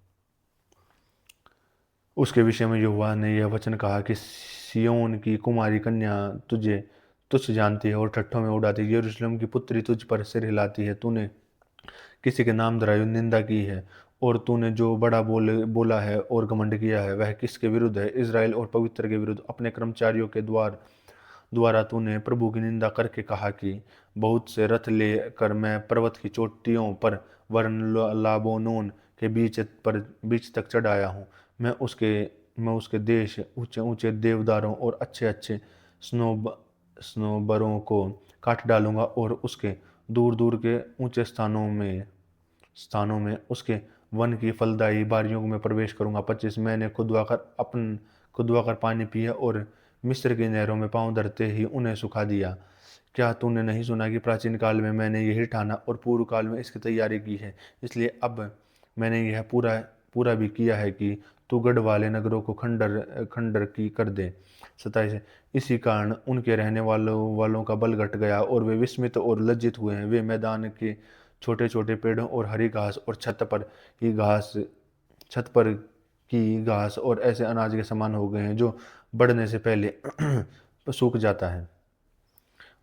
उसके विषय में यहोवा ने यह वचन कहा कि सिय्योन की कुमारी कन्या तुझे तुच्छ जानती है और ठट्ठों में उड़ाती है। यरूशलेम की पुत्री तुझ पर सिर हिलाती है। तूने किसी के नाम धराई निंदा की है, और तूने जो बड़ा बोला है और घमंड किया है, वह किसके विरुद्ध है? इज़राइल और पवित्र के विरुद्ध। अपने कर्मचारियों के द्वारा तूने प्रभु की निंदा करके कहा कि बहुत से रथ ले कर मैं पर्वत की चोटियों पर वरन लाबोनोन के बीच तक चढ़ाया हूँ। मैं उसके देश ऊंचे ऊंचे देवदारों और अच्छे अच्छे स्नोबरों को काट डालूंगा, और उसके दूर दूर के ऊंचे स्थानों में उसके वन की फलदायी बारियों में प्रवेश करूंगा। 25 मैंने खुदवाकर पानी पिया, और मिस्र की नहरों में पांव धरते ही उन्हें सुखा दिया। क्या तूने नहीं सुना कि प्राचीन काल में मैंने यही ठाना और पूर्व काल में इसकी तैयारी की है? इसलिए अब मैंने यह पूरा भी किया है कि तू गढ़ वाले नगरों को खंडर की कर दे। 27 इसी कारण उनके रहने वालों का बल घट गया, और वे विस्मित और लज्जित हुए हैं। वे मैदान के छोटे छोटे पेड़ों और हरी घास और छत पर की घास और ऐसे अनाज के समान हो गए हैं जो बढ़ने से पहले सूख जाता है।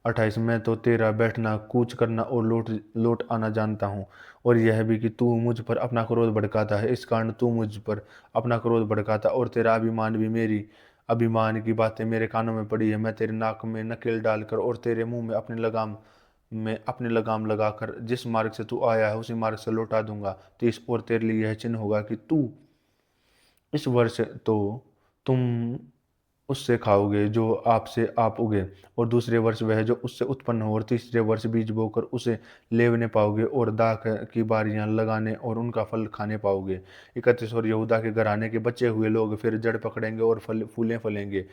28 मैं तो तेरा बैठना, कूच करना और लौट आना जानता हूँ, और यह भी कि तू मुझ पर अपना क्रोध भड़काता है। इस कारण तू मुझ पर अपना क्रोध भड़काता, और तेरा अभिमान भी मेरी अभिमान की बातें मेरे कानों में पड़ी है। मैं तेरे नाक में नकेल डालकर और तेरे मुंह में अपने लगाम लगाकर जिस मार्ग से तू आया है उसी मार्ग से लौटा दूंगा। 30 और तेरे लिए यह चिन्ह होगा कि तू इस वर्ष तो तुम उससे खाओगे जो आपसे आप उगे, और दूसरे वर्ष वह जो उससे उत्पन्न हो, और तीसरे वर्ष बीज बोकर उसे लेवने पाओगे, और दाख की बारियां लगाने और उनका फल खाने पाओगे। 31 और यहूदा के घराने के बचे हुए लोग फिर जड़ पकड़ेंगे और फल फूलें फलेंगे,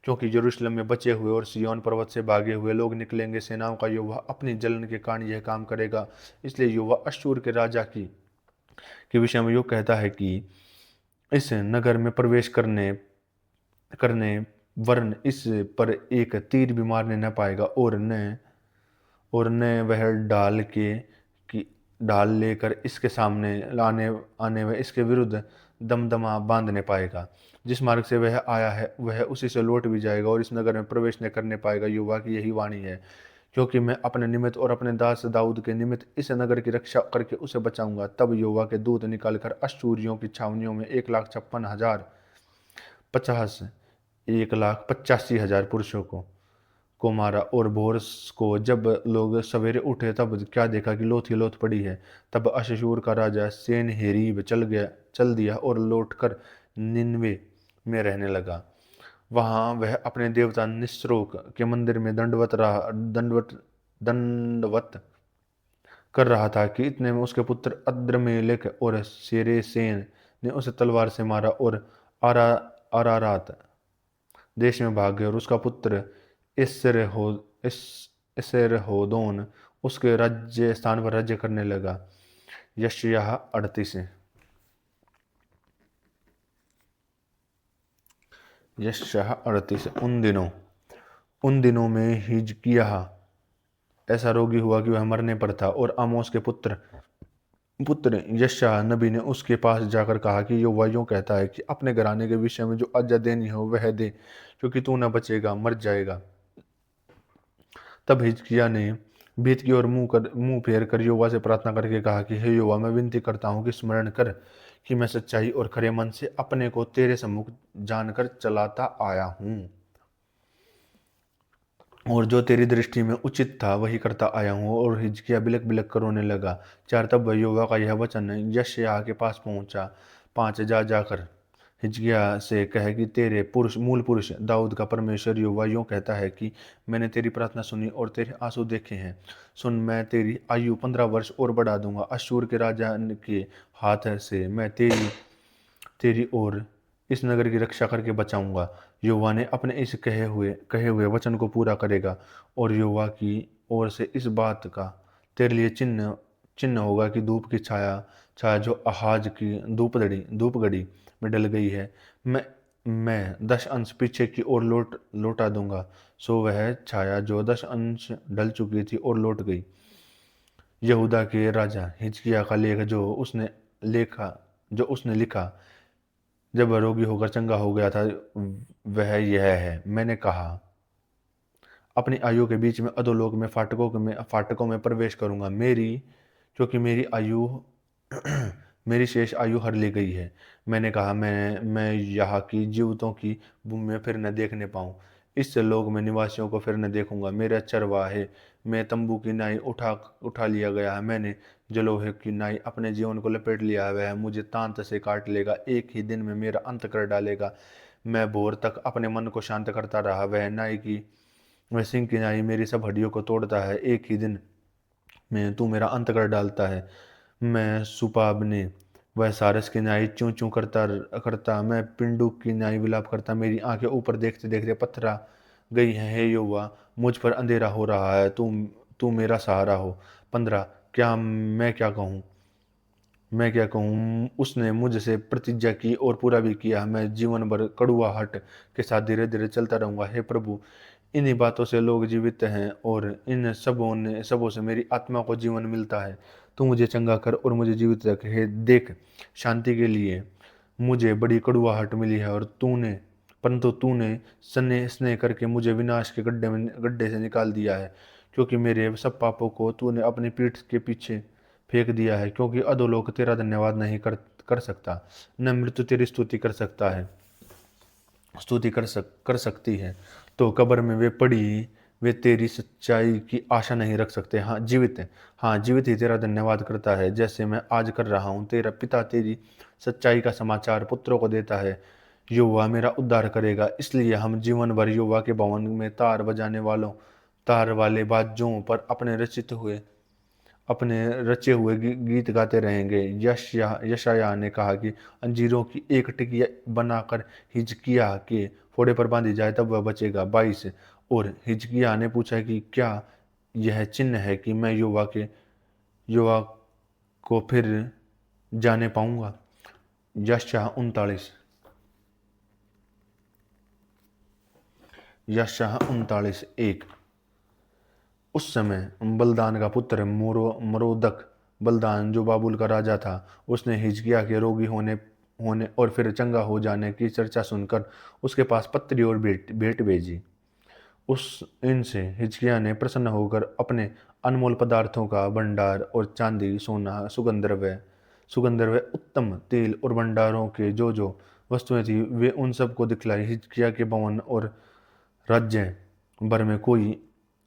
क्योंकि यरूशलेम में बचे हुए और सिय्योन पर्वत से भागे हुए लोग निकलेंगे। सेनाओं का यहोवा अपनी जलन के कारण यह काम करेगा। इसलिए यहोवा अश्शूर के राजा की के विषय में यूँ कहता है कि इस नगर में प्रवेश करने करने वरन इस पर एक तीर भी मारने न पाएगा, और न वह की ढाल लेकर इसके सामने लाने आने व इसके विरुद्ध दमदमा बांधने पाएगा। जिस मार्ग से वह आया है वह उसी से लौट भी जाएगा, और इस नगर में प्रवेश न करने पाएगा। यहोवा की यही वाणी है, क्योंकि मैं अपने निमित्त और अपने दास दाऊद के निमित्त इस नगर की रक्षा करके उसे बचाऊंगा। तब यहोवा के दूत निकालकर अश्शूरियों की छावनियों में 1,56,050 1,85,000 पुरुषों को मारा। और भोर को जब लोग सवेरे उठे तब क्या देखा कि लोथ ही लोथ पड़ी है। तब अश्शूर का राजा सेनहेरीब चल दिया और लौटकर निनवे में रहने लगा। वहां वह अपने देवता निस्रोक के मंदिर में दंडवत कर रहा था कि इतने में उसके पुत्र अद्रमेलेक और सेरेसेन ने उसे तलवार से मारा और आरा अरारात देश में भाग गए, और उसका पुत्र इसरहोदोन उसके राज्य स्थान पर राज्य करने लगा। यशायाह 38। यशायाह 38। उन दिनों में हिजकिय्याह ऐसा रोगी हुआ कि वह मरने पर था, और आमोस के पुत्र पुत्र यशायाह नबी ने उसके पास जाकर कहा कि यहोवा यूँ कहता है कि अपने घराने के विषय में जो आज्ञा देनी हो वह दे, क्योंकि तू न बचेगा, मर जाएगा। तब हिजकिय्याह ने भीत की ओर मुंह फेर कर यहोवा से प्रार्थना करके कहा कि हे यहोवा, मैं विनती करता हूँ कि स्मरण कर कि मैं सच्चाई और खरे मन से अपने को तेरे सम्मुख जानकर चलाता आया हूँ, और जो तेरी दृष्टि में उचित था वही करता आया हूँ। और हिजकिय्याह बिलक बिलक कर रोने लगा। 4 तब यहोवा का यह वचन यशायाह के पास पहुंचा। 5 जा जाकर हिजकिय्याह से कह कि तेरे मूल पुरुष दाऊद का परमेश्वर यहोवा यूँ कहता है कि मैंने तेरी प्रार्थना सुनी और तेरे आंसू देखे हैं। सुन, मैं तेरी आयु 15 वर्ष और बढ़ा दूंगा। अश्शूर के राजा के हाथ से मैं तेरी तेरी ओर इस नगर की रक्षा करके बचाऊंगा। यहोवा ने अपने इस कहे हुए वचन को पूरा करेगा। और यहोवा की ओर से इस बात का तेरे लिए चिन्ह चिन्ह होगा कि धूप की छाया छाया जो आहाज की धूपगड़ी में डल गई है, मैं 10 अंश पीछे की ओर लौटा दूंगा। सो वह छाया जो 10 अंश ढल चुकी थी और लौट गई। यहूदा के राजा हिजकिय्याह का लेख जो उसने लिखा जब वह रोगी होकर चंगा हो गया था, वह यह है। मैंने कहा, अपनी आयु के बीच में अधोलोक में फाटकों में प्रवेश करूंगा, क्योंकि मेरी आयु मेरी शेष आयु हर ली गई है। मैंने कहा, मैं यहाँ की जीवितों की भूमि में फिर न देखने पाऊँ, इस लोक में निवासियों को फिर न देखूंगा। मेरा चरवाहे में तंबू की नाई उठा लिया गया है। मैंने जलोहे की नाई अपने जीवन को लपेट लिया है। वह मुझे तांत से काट लेगा, एक ही दिन में मेरा अंत कर डालेगा। मैं भोर तक अपने मन को शांत करता रहा। वह सिंह की नाई मेरी सब हड्डियों को तोड़ता है, एक ही दिन में तू मेरा अंत कर डालता है। मैं सुपाबने वह सारस की नाई चूं चूं करता, मैं पिंडुक की नाई विलाप करता। मेरी आंखें ऊपर देखते देखते पथरा गई हैं। हे यहोवा, मुझ पर अंधेरा हो रहा है, तू तू मेरा सहारा हो। 15 क्या मैं क्या कहूँ, उसने मुझसे प्रतिज्ञा की और पूरा भी किया। मैं जीवन भर कड़ुआहट के साथ धीरे धीरे चलता रहूंगा। हे प्रभु, इन्हीं बातों से लोग जीवित हैं, और इन सबों से मेरी आत्मा को जीवन मिलता है। तू मुझे चंगा कर और मुझे जीवित रख। हे देख, शांति के लिए मुझे बड़ी कड़ुआहट मिली है, और परंतु तूने स्नेह करके मुझे विनाश के गड्ढे से निकाल दिया है, क्योंकि मेरे सब पापों को तूने अपनी पीठ के पीछे फेंक दिया है। क्योंकि अधोलोक तेरा धन्यवाद नहीं कर सकता, न मृत्यु तेरी स्तुति कर सकती है। तो कब्र में वे तेरी सच्चाई की आशा नहीं रख सकते। हाँ, जीवित ही तेरा धन्यवाद करता है, जैसे मैं आज कर रहा हूँ। तेरा पिता तेरी सच्चाई का समाचार पुत्रों को देता है, यहोवा मेरा उद्धार करेगा। इसलिए हम जीवन भर यहोवा के भवन में तार वाले बाजों पर अपने रचे हुए गीत गाते रहेंगे। यशायाह ने कहा कि अंजीरों की एक टिकिया बनाकर हिजकिय्याह के फोड़े पर बांधी जाए तब वह बचेगा। 22। और हिजकिय्याह ने पूछा कि क्या यह चिन्ह है कि मैं युवा को फिर जाने पाऊंगा। यशायाह 39। यशायाह 39:1। उस समय बलदान का पुत्र मरोदक बलदान जो बाबुल का राजा था, उसने हिजकिय्याह के रोगी होने और फिर चंगा हो जाने की चर्चा सुनकर उसके पास पत्री और भेंट भेजी। उस इनसे हिजकिय्याह ने प्रसन्न होकर अपने अनमोल पदार्थों का भंडार और चांदी सोना सुगंधद्रव्य उत्तम तेल और भंडारों के जो वस्तुएं थी वे उन सबको दिखलाई। हिजकिय्याह के भवन और राज्य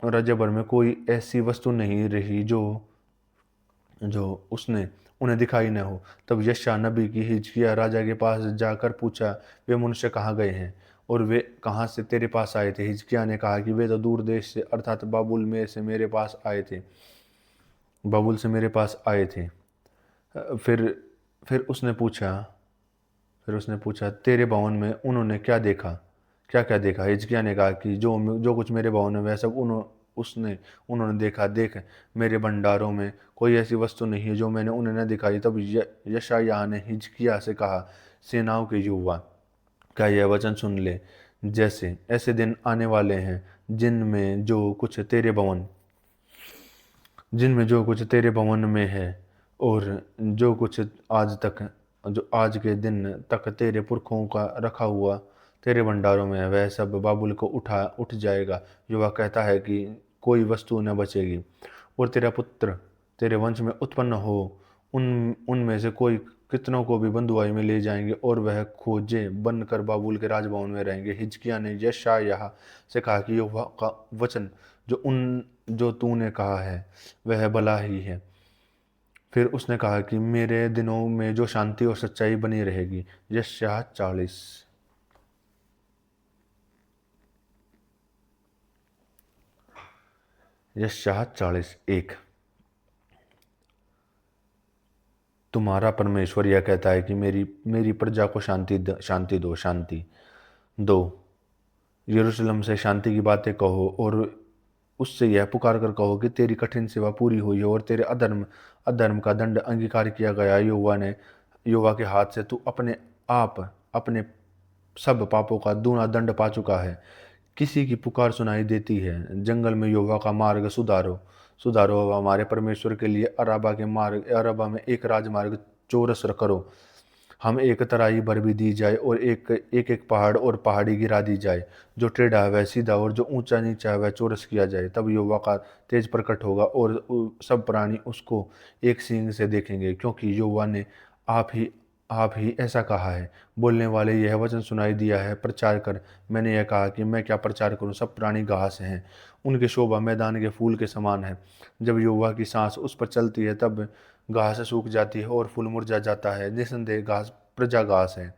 राज्य भर में कोई ऐसी वस्तु नहीं रही जो जो उसने उन्हें दिखाई न हो। तब यशायाह नबी की हिजकिय्याह राजा के पास जाकर पूछा, वे मनुष्य कहाँ गए हैं और वे कहाँ से तेरे पास आए थे। हिजकिय्याह ने कहा कि वे तो दूर देश से अर्थात बाबुल से मेरे पास आए थे। फिर फिर उसने पूछा तेरे भवन में उन्होंने क्या क्या देखा। हिजकिय्याह ने कहा कि जो कुछ मेरे भवन में वह सब उन्होंने देखा। देख, मेरे भंडारों में कोई ऐसी वस्तु नहीं है जो मैंने उन्हें न दिखाई। तब यशायाह ने हिजकिय्याह से कहा, सेनाओं के यहोवा का यह वचन सुन ले। जैसे ऐसे दिन आने वाले हैं जिनमें जो कुछ तेरे भवन में है और जो कुछ आज के दिन तक तेरे पुरखों का रखा हुआ तेरे भंडारों में है, वह सब बाबुल को उठ जाएगा। युवा कहता है कि कोई वस्तु न बचेगी और तेरा पुत्र तेरे वंश में उत्पन्न हो उनमें से कोई कितनों को भी बंधुआई में ले जाएंगे और वह खोजे बनकर बाबुल के राजभवन में रहेंगे। हिजकिय्याह ने यशायाह से कहा कि यहोवा का वचन जो तूने कहा है वह भला ही है। फिर उसने कहा कि मेरे दिनों में जो शांति और सच्चाई बनी रहेगी। यशायाह 40। यशायाह 40:1। तुम्हारा परमेश्वर यह कहता है कि मेरी प्रजा को शांति दो। शांति दो, यरूशलेम से शांति की बातें कहो और उससे यह पुकार कर कहो कि तेरी कठिन सेवा पूरी हुई है और तेरे अधर्म का दंड अंगीकार किया गया। यहोवा के हाथ से तू अपने सब पापों का दूना दंड पा चुका है। किसी की पुकार सुनाई देती है, जंगल में यहोवा का मार्ग सुधारो। हमारे परमेश्वर के लिए अरबा में एक राजमार्ग चौरस करो। हम एक तराई भर भी दी जाए और एक पहाड़ और पहाड़ी गिरा दी जाए। जो टेढ़ा है वह सीधा और जो ऊंचा नीचा है वह चौरस किया जाए। तब यहोवा का तेज प्रकट होगा और सब प्राणी उसको एक सींग से देखेंगे, क्योंकि यहोवा ने आप ही ऐसा कहा है। बोलने वाले यह वचन सुनाई दिया है, प्रचार कर। मैंने यह कहा कि मैं क्या प्रचार करूं। सब प्राणी घास हैं, उनकी शोभा मैदान के फूल के समान है। जब यहोवा की सांस उस पर चलती है तब घास सूख जाती है और फूल मुरझा जाता है। निसंदेह घास है।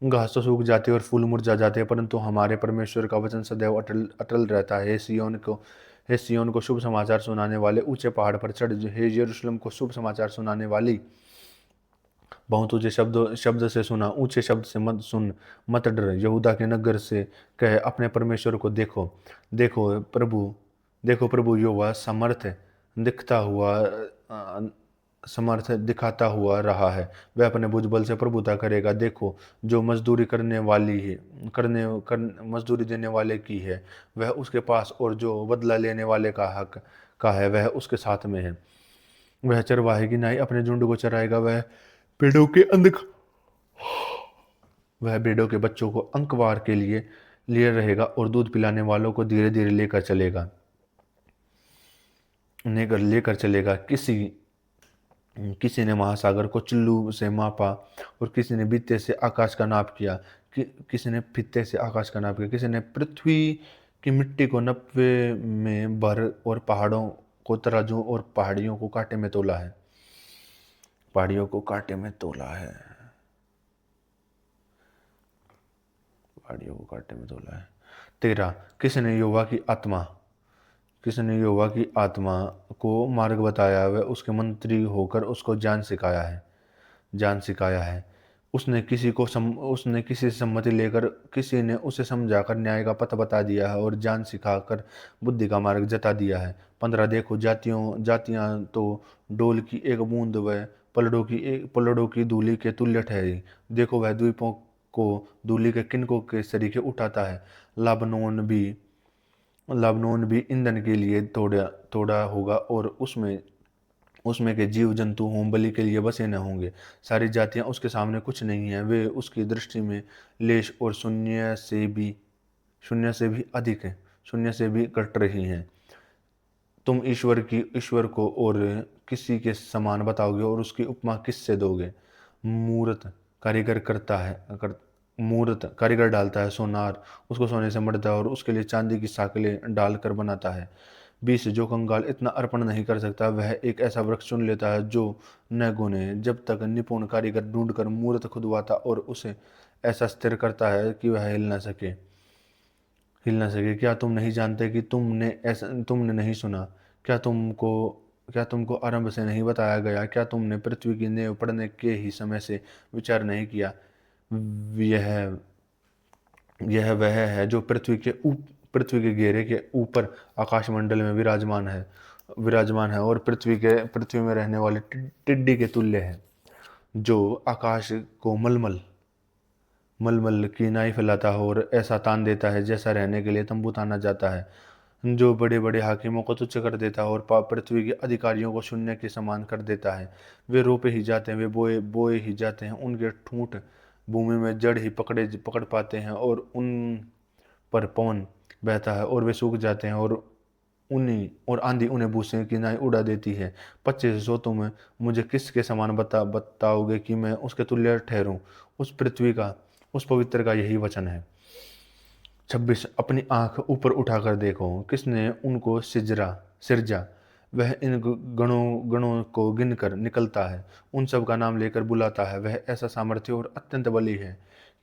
घास तो सूख जाती है और फूल मुरझा जाते हैं, परंतु हमारे परमेश्वर का वचन सदैव अटल अटल रहता है। हे सिय्योन को शुभ समाचार सुनाने वाले ऊंचे पहाड़ पर चढ़। हे यरूशलेम को शुभ समाचार सुनाने वाली बहुत ऊंचे शब्द से सुना, ऊंचे शब्द से मत सुन, मत डर। यहूदा के नगर से कहे, अपने परमेश्वर को देखो। देखो प्रभु यहोवा समर्थ दिखाता हुआ रहा है। वह अपने भुजबल से प्रभुता करेगा। देखो, जो मजदूरी मजदूरी देने वाले की है वह उसके पास, और जो बदला लेने वाले का हक का है वह उसके साथ में है। वह चरवाहे की नाई अपने झुंड को चराएगा। पेड़ों के अंक वह भेड़ों के बच्चों को अंकवार के लिए रहेगा और दूध पिलाने वालों को धीरे धीरे लेकर चलेगा। किसी ने महासागर को चुल्लू से मापा और किसी ने भित्ते से आकाश का नाप किया। किसी ने पृथ्वी की मिट्टी को नप्पे में भर और पहाड़ों को तराजू और पहाड़ियों को कांटे में तोला है। गाड़ियों को कांटे में तोला है। 13 किसने यहोवा की आत्मा को मार्ग बताया व उसके मंत्री होकर उसको ज्ञान सिखाया है। उसने किसी से सम्मति लेकर, किसी ने उसे समझाकर न्याय का पथ बता दिया है और ज्ञान सिखाकर बुद्धि का मार्ग जता दिया है। 15 देखो जातियां तो डोल की एक बूंद व पलड़ों की धूलि के तुल्य ठहरी। देखो वह द्वीपों को धूलि के किनकों के सरीखे उठाता है। लबनोन भी ईंधन के लिए थोड़ा थोड़ा होगा और उसमें उसमें के जीव जंतु होम बलि के लिए बसे न होंगे। सारी जातियां उसके सामने कुछ नहीं है, वे उसकी दृष्टि में लेश और शून्य से भी अधिक है, शून्य से भी घट रही हैं। तुम ईश्वर को और किसी के समान बताओगे और उसकी उपमा किससे दोगे? मूर्त कारीगर करता है कर, मूर्त कारीगर डालता है सोनार, उसको सोने से मढ़ता है और उसके लिए चांदी की साकलें डालकर बनाता है। 20 जो कंगाल इतना अर्पण नहीं कर सकता, वह एक ऐसा वृक्ष चुन लेता है जो न गुने, जब तक निपुण कारीगर ढूंढकर मूर्त खुदवाता और उसे ऐसा स्थिर करता है कि वह हिल न सके। क्या तुम नहीं जानते कि तुमने नहीं सुना? क्या तुमको क्या तुमको आरंभ से नहीं बताया गया? क्या तुमने पृथ्वी की नींव पड़ने के ही समय से विचार नहीं किया? यह यह वह है जो पृथ्वी के घेरे के ऊपर आकाशमंडल में विराजमान है और पृथ्वी में रहने वाले टिड्डी के तुल्य है, जो आकाश को मलमल की नाई फैलाता है और ऐसा तान देता है जैसा रहने के लिए तंबू ताना जाता है, जो बड़े बड़े हाकिमों को तुच्छ कर देता है और पृथ्वी के अधिकारियों को शून्य के समान कर देता है। वे रोपे ही जाते हैं, वे बोए ही जाते हैं, उनके ठूंठ भूमि में जड़ ही पकड़ पाते हैं और उन पर पवन बहता है और वे सूख जाते हैं और आंधी उन्हें भूसे की नाई उड़ा देती है। 25 सो तुम मुझे किसके समान बताओगे कि मैं उसके तुल्य ठहरूं? उस पवित्र का यही वचन है। 26 अपनी आंख ऊपर उठाकर देखो, किसने उनको सिरजा? वह इन गणों को गिनकर निकलता है, उन सब का नाम लेकर बुलाता है। वह ऐसा सामर्थ्य और अत्यंत बली है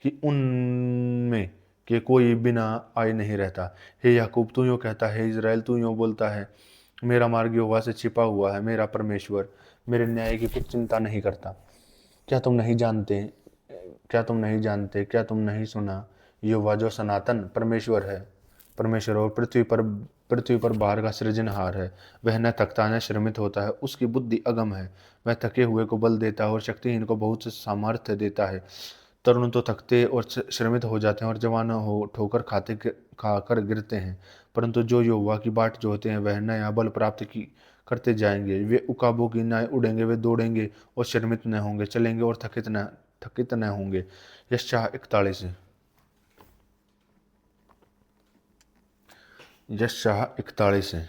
कि उनमें के कोई बिना आए नहीं रहता। हे याकूब तू यूँ कहता है, इज़राइल तू यूँ बोलता है, मेरा मार्ग यहोवा से छिपा हुआ है, मेरा परमेश्वर मेरे न्याय की कुछ चिंता नहीं करता। क्या तुम नहीं जानते? क्या तुम नहीं सुना? यहोवा जो सनातन परमेश्वर और पृथ्वी पर बाहर का सृजनहार है, वह न थकता न श्रमित होता है, उसकी बुद्धि अगम है। वह थके हुए को बल देता है और शक्तिहीन को बहुत सामर्थ्य देता है। तरुण तो थकते और श्रमित हो जाते हैं और जवान हो ठोकर खाकर गिरते हैं, परंतु जो यहोवा की बाट जोहते हैं वह नया बल करते जाएंगे। वे उकाबों की नाई उड़ेंगे, वे दौड़ेंगे और श्रमित न होंगे, चलेंगे और थकित न होंगे। यशायाह 41 है।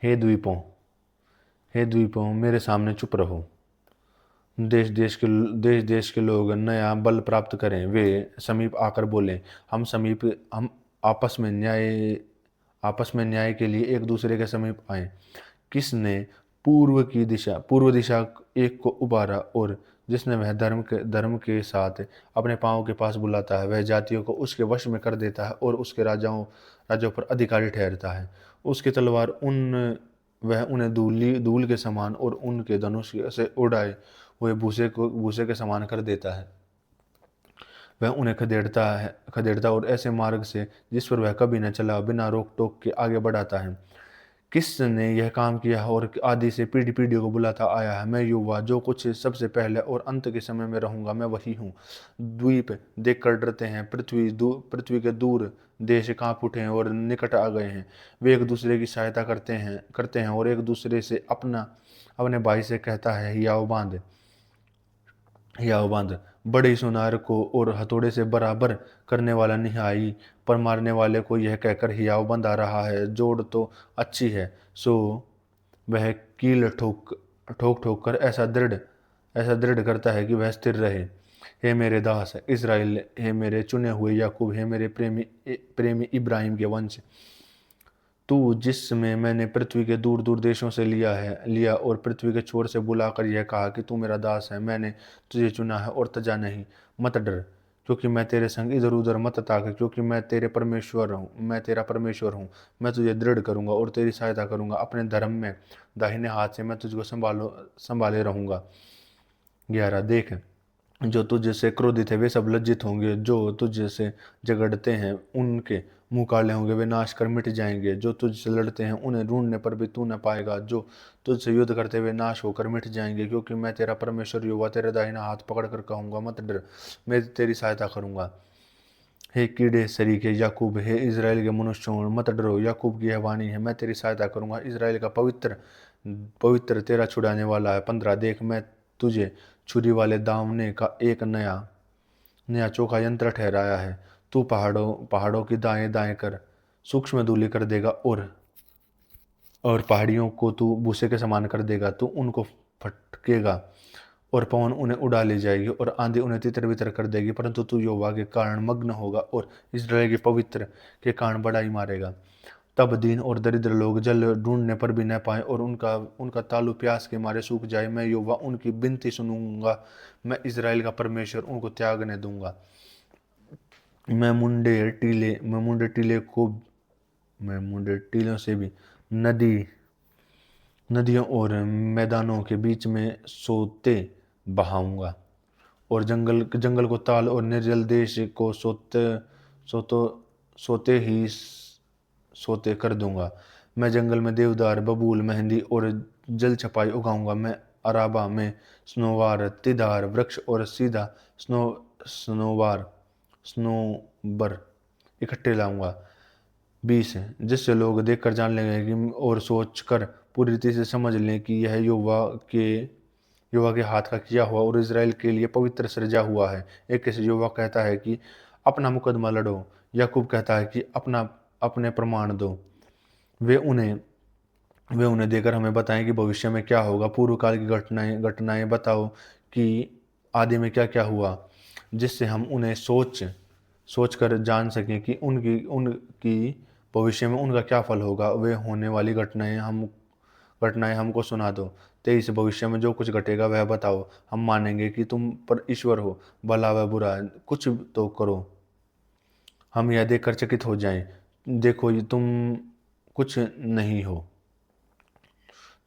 हे द्वीपों मेरे सामने चुप रहो। देश देश के लोग नया बल प्राप्त करें, वे समीप आकर बोलें, हम आपस में न्याय के लिए एक दूसरे के समीप आए। किसने पूर्व दिशा एक को उबारा और जिसने वह धर्म के साथ अपने पाँव के पास बुलाता है, वह जातियों को उसके वश में कर देता है और उसके राजाओं पर अधिकारी ठहरता है। उसकी तलवार वह उन्हें धूल के समान और उनके धनुष से उड़ाए हुए भूसे के समान कर देता है। वह उन्हें खदेड़ता और ऐसे मार्ग से जिस पर वह कभी न चला बिना रोक टोक के आगे बढ़ाता है। किसने यह काम किया है और आदि से पीढ़ियों को बुलाता आया है? मैं युवा जो कुछ सबसे पहले और अंत के समय में रहूंगा, मैं वही हूँ। द्वीप देखकर डरते हैं, पृथ्वी के दूर देश कांप उठे हैं और निकट आ गए हैं। वे एक दूसरे की सहायता करते हैं और एक दूसरे से अपने भाई से कहता है, हियाव बांध। बड़े सुनार को और हथौड़े से बराबर करने वाला निहाई पर मारने वाले को यह कहकर हियाव बंधा रहा है, जोड़ तो अच्छी है, सो वह कील ठोक कर ऐसा दृढ़ करता है कि वह स्थिर रहे। हे मेरे दास इज़राइल, हे मेरे चुने हुए याकूब, हे मेरे प्रेमी इब्राहिम के वंश, तू जिसमें मैंने पृथ्वी के दूर दूर देशों से लिया और पृथ्वी के छोर से बुलाकर यह कहा कि तू मेरा दास है, मैंने तुझे चुना है और तजा नहीं। मत डर, क्योंकि मैं तेरे संग इधर उधर मत ताक, क्योंकि मैं तेरे परमेश्वर हूँ, मैं तेरा परमेश्वर हूँ। मैं तुझे दृढ़ करूँगा और तेरी सहायता करूँगा, अपने धर्म में दाहिने हाथ से मैं तुझको संभाले रहूँगा। 11 देख, जो तुझसे क्रोधित है वे सब लज्जित होंगे, जो तुझसे झगड़ते हैं उनके मुंह काले होंगे, वे नाश कर मिट जाएंगे। जो तुझसे लड़ते हैं उन्हें ढूंढने पर भी तू न पाएगा, जो तुझसे युद्ध करते हुए नाश होकर मिट जाएंगे। क्योंकि मैं तेरा परमेश्वर युवा तेरा दाहिना हाथ पकड़ कर कहूँगा, मत डर, मैं तेरी सहायता करूँगा। हे कीड़े सरीखे याकूब, हे इज़राइल के मनुष्यों, मत डरो, याकूब की यह वाणी है, मैं तेरी सहायता करूँगा, इज़राइल का पवित्र पवित्र तेरा छुड़ाने वाला है। 15 देख, मैं तुझे छुरी वाले दावने का एक नया नया चोखा यंत्र ठहराया है। तू पहाड़ों पहाड़ों की दाएं दाएं कर सूक्ष्म धूलि कर देगा, और पहाड़ियों को तू भूसे के समान कर देगा। तू उनको फटकेगा और पवन उन्हें उड़ा ले जाएगी और आंधी उन्हें तितर बितर कर देगी, परंतु तू यहोवा के कारण मग्न होगा और इस्राएल के पवित्र के कारण बड़ाई मारेगा। तब दीन और दरिद्र लोग जल ढूंढने पर भी न पाए और उनका उनका तालू प्यास के मारे सूख जाए। मैं यहोवा उनकी विनती सुनूंगा, मैं इस्राएल का परमेश्वर उनको त्यागने दूंगा। मैं मुंडे टीलों से भी नदियों और मैदानों के बीच में सोते बहाऊंगा, और जंगल जंगल को ताल और निर्जल देश को सोतो सोते ही सोते कर दूंगा। मैं जंगल में देवदार, बबूल, मेहंदी और जल छपाई उगाऊंगा। मैं अराबा में स्नोवार, तिदार वृक्ष और सीधा स्नोवार स्नोबर इकट्ठे लाऊंगा। 20 जिससे लोग देखकर जान लेंगे कि और सोच कर पूरी रीति से समझ लें कि यह यहोवा के हाथ का किया हुआ और इज़राइल के लिए पवित्र सृजा हुआ है। एक से यहोवा कहता है कि अपना मुकदमा लड़ो, याकूब कहता है कि अपने प्रमाण दो। वे उन्हें वे उन्हें देकर हमें बताएं कि भविष्य में क्या होगा। पूर्व काल की घटनाएं घटनाएं बताओ कि आदि में क्या क्या हुआ, जिससे हम उन्हें सोच कर जान सकें कि उनकी उनकी भविष्य में उनका क्या फल होगा। वे होने वाली घटनाएं हमको सुना दो। 23 भविष्य में जो कुछ घटेगा वह बताओ, हम मानेंगे कि तुम पर ईश्वर हो, भला व बुरा कुछ तो करो, हम यह देखकर चकित हो जाएं। देखो, ये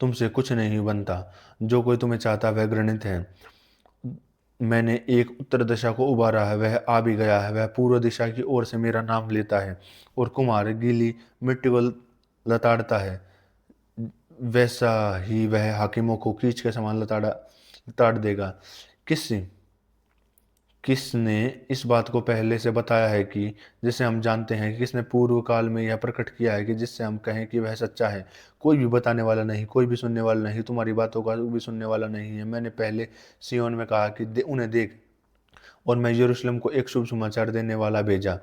तुमसे कुछ नहीं बनता, जो कोई तुम्हें चाहता वह घृणित है। मैंने एक उत्तर दिशा को उबारा है, वह आ भी गया है, वह पूर्व दिशा की ओर से मेरा नाम लेता है, और कुम्हार गीली मिट्टी को लताड़ता है, वैसा ही वह हाकिमों को कीच के समान लताड़ देगा। किस किसने इस बात को पहले से बताया है कि जिसे हम जानते हैं कि किसने पूर्व काल में यह प्रकट किया है कि जिससे हम कहें कि वह सच्चा है। कोई भी बताने वाला नहीं, कोई भी सुनने वाला नहीं, तुम्हारी बातों का भी सुनने वाला नहीं है। मैंने पहले सिय्योन में कहा कि उन्हें देख, और मैं यरूशलेम को एक शुभ समाचार देने वाला भेजा।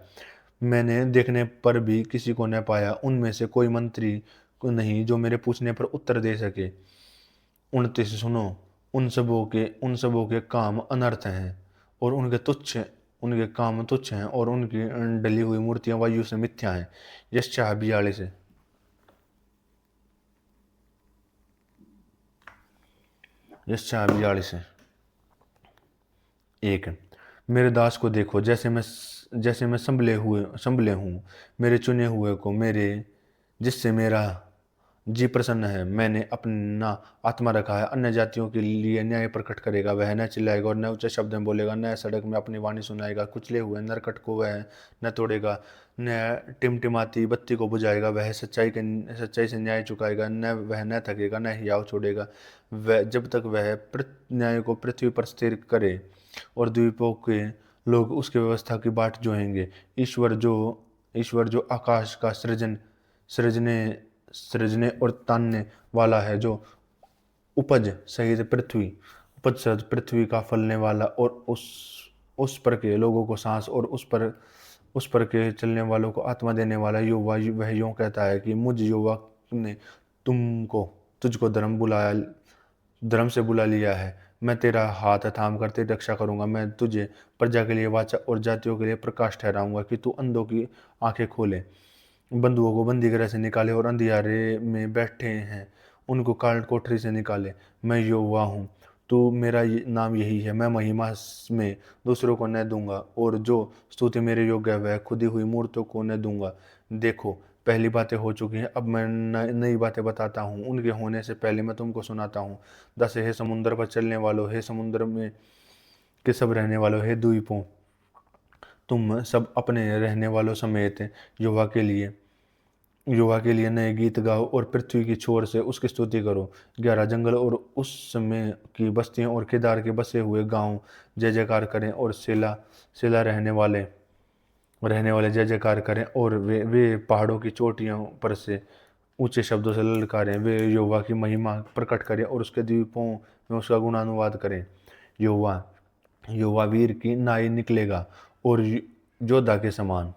मैंने देखने पर भी किसी को न पाया, उनमें से कोई मंत्री को नहीं जो मेरे पूछने पर उत्तर दे सके। 29 सुनो, उन सबों के काम अनर्थ हैं, और उनके काम तुच्छ हैं, और उनकी डली हुई मूर्तियां वायु से मिथ्या हैं। यशायाह 42 यशायाह 42 एक, मेरे दास को देखो, जैसे मैं संभले हूँ, मेरे चुने हुए को, मेरे जिससे मेरा जी प्रसन्न है। मैंने अपना आत्मा रखा है, अन्य जातियों के लिए न्याय प्रकट करेगा। वह न चिल्लाएगा और न ऊंचे शब्द में बोलेगा, न सड़क में अपनी वाणी सुनाएगा। कुचले हुए नरकट को वह न तोड़ेगा, न टिमटिमाती बत्ती को बुझाएगा। वह सच्चाई से न्याय चुकाएगा, वह न थकेगा न हियाव छोड़ेगा, वह जब तक वह न्याय को पृथ्वी पर स्थिर करे, और द्वीपों के लोग उसकी व्यवस्था की बाट जोहेंगे। ईश्वर जो आकाश का सृजने सृजने और तानने वाला है, जो उपज सहित पृथ्वी का फलने वाला, और उस पर के लोगों को सांस, और उस पर के चलने वालों को आत्मा देने वाला यहोवा वह यूं कहता है कि मुझ यहोवा ने तुझको धर्म से बुला लिया है। मैं तेरा हाथ थाम कर तेरी रक्षा करूंगा। मैं तुझे प्रजा के लिए वाचा और जातियों के लिए प्रकाश ठहराऊंगा, कि तू अंधों की आंखें खोले, बंधुओं को बंदी गृह से निकाले, और अंधियारे में बैठे हैं उनको काल कोठरी से निकाले। मैं यहोवा हूँ, तू मेरा नाम यही है, मैं महिमा में दूसरों को न दूंगा, और जो स्तुति मेरे योग्य है वह खुदी हुई मूर्तों को न दूंगा। देखो, पहली बातें हो चुकी हैं, अब मैं नई बातें बताता हूँ, उनके होने से पहले मैं तुमको सुनाता हूँ। दस, हे समुद्र पर चलने वालों, हे समुद्र में के सब रहने वालों, हे द्वीपों, तुम सब अपने रहने वालों समेत युवा के लिए नए गीत गाओ और पृथ्वी की छोर से उसकी स्तुति करो। 11, जंगल और उस समय की बस्तियों और केदार के बसे हुए गांव जय जयकार करें, और सेला सेला रहने वाले जय जयकार करें, और वे पहाड़ों की चोटियों पर से ऊंचे शब्दों से ललकारें। वे यहोवा की महिमा प्रकट करें और उसके द्वीपों में उसका गुणानुवाद करें। यहोवा यहोवा वीर की नाई निकलेगा, और योद्धा के समान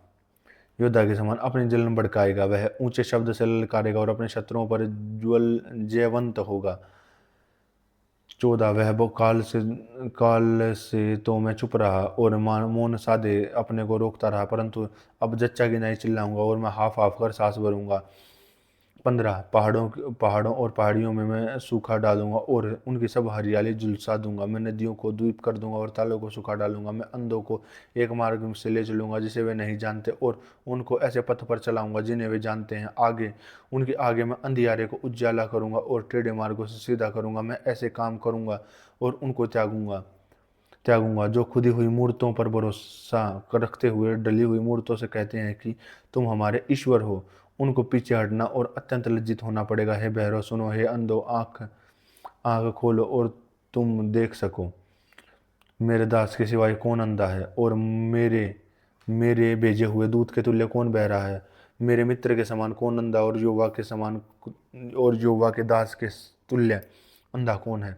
अपनी जलन भड़काएगा। वह ऊंचे शब्द से ललकारेगा और अपने शत्रुओं पर ज्वल जयवंत होगा। 14, वह काल से तो मैं चुप रहा और मौन साधे अपने को रोकता रहा, परंतु अब जच्चा की नहीं चिल्लाऊंगा और मैं हाफ हाफ कर सांस भरूंगा। 15, पहाड़ों और पहाड़ियों में मैं सूखा डालूंगा और उनकी सब हरियाली झुलसा दूंगा। मैं नदियों को द्वीप कर दूंगा और तालों को सूखा डालूंगा। मैं अंधों को एक मार्ग से ले चलूंगा जिसे वे नहीं जानते, और उनको ऐसे पथ पर चलाऊंगा जिन्हें वे जानते हैं। उनके आगे मैं अंधियारे को उजाला करूंगा और टेढ़े मार्गों से सीधा करूंगा। मैं ऐसे काम करूंगा और उनको त्यागूंगा जो खुदी हुई मूर्तों पर भरोसा रखते हुए डली हुई मूर्तों से कहते हैं कि तुम हमारे ईश्वर हो। उनको पीछे हटना और अत्यंत लज्जित होना पड़ेगा। हे बहरो सुनो, हे अंधो आंख आंख खोलो और तुम देख सको। मेरे दास के सिवाय कौन अंधा है, और मेरे मेरे भेजे हुए दूत के तुल्य कौन बह रहा है। मेरे मित्र के समान कौन अंधा, और योवा के दास के तुल्य अंधा कौन है।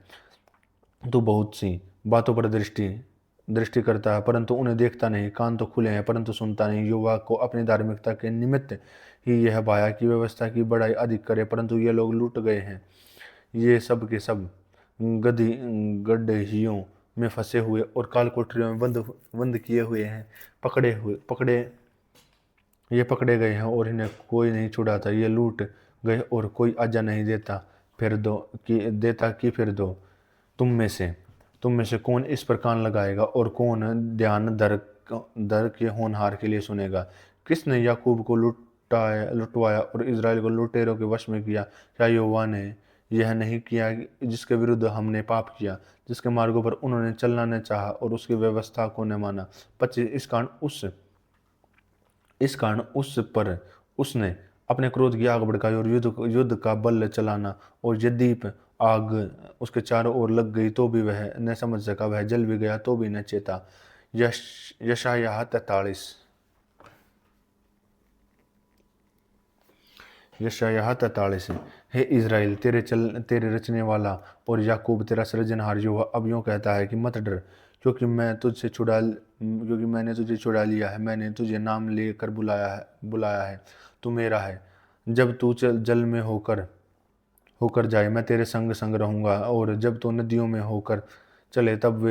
तू बहुत सी बातों पर दृष्टि करता है, परंतु उन्हें देखता नहीं। कान तो खुले हैं परंतु सुनता नहीं। युवा को अपनी धार्मिकता के निमित्त ही यह भाया कि व्यवस्था की बड़ाई अधिक करे, परंतु ये लोग लूट गए हैं। ये सब के सब गधी गड्ढियों में फंसे हुए और काल कोठरियों में बंद किए हुए हैं। पकड़े गए हैं और इन्हें कोई नहीं छुड़ाता। ये लूट गए और कोई आज्ञा नहीं देता कि फिर दो। तुम में से कौन इस पर कान लगाएगा, और कौन ध्यान दर के होनहार के लिए सुनेगा। किसने याकूब को लुटवाया और इज़राइल को लुटेरों के वश में किया। क्या यहोवा ने यह नहीं किया जिसके विरुद्ध हमने पाप किया, जिसके मार्गों पर उन्होंने चलना न चाहा और उसकी व्यवस्था को न माना। 25, इस कारण उस पर उसने अपने क्रोध की आग भड़काई और युद्ध का बल चलाना, और यद्यपि आग उसके चारों ओर लग गई तो भी वह न समझ सका, वह जल भी गया तो भी न चेता। यशायाह 43। हे इज़राइल, तेरे रचने वाला और याकूब तेरा सृजनहार यहोवा अब यूँ कहता है कि मत डर, क्योंकि मैंने तुझे छुड़ा लिया है। मैंने तुझे नाम लेकर बुलाया है, तू मेरा है। जब तू जल में होकर जाए मैं तेरे संग संग रहूंगा, और जब तू नदियों में होकर चले तब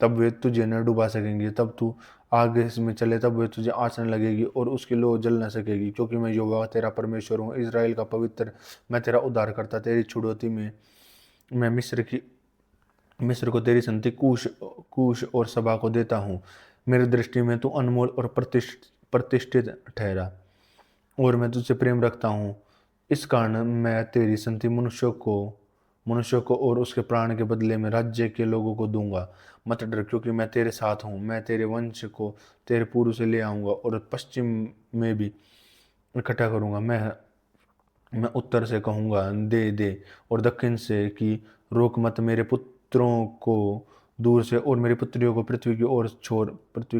वे तुझे न डुबा सकेंगी। तब तू आग में चले तब वे तुझे आँच न लगेगी और उसकी लौ जल न सकेगी, क्योंकि मैं यहोवा तेरा परमेश्वर हूँ, इज़राइल का पवित्र। मैं तेरा उद्धार करता तेरी छुड़ौती में मैं मिस्र को तेरी संति कूश और सबा को देता हूँ। मेरी दृष्टि में तू अनमोल और प्रतिष्ठित ठहरा, और मैं तुझसे प्रेम रखता हूँ। इस कारण मैं तेरी संति मनुष्य को और उसके प्राण के बदले में राज्य के लोगों को दूंगा। मत डर, क्योंकि मैं तेरे साथ हूँ। मैं तेरे वंश को तेरे पूर्व से ले आऊंगा और पश्चिम में भी इकट्ठा करूंगा। मैं उत्तर से कहूँगा दे दे, और दक्षिण से कि रोक मत। मेरे पुत्रों को दूर से और मेरी पुत्रियों को पृथ्वी की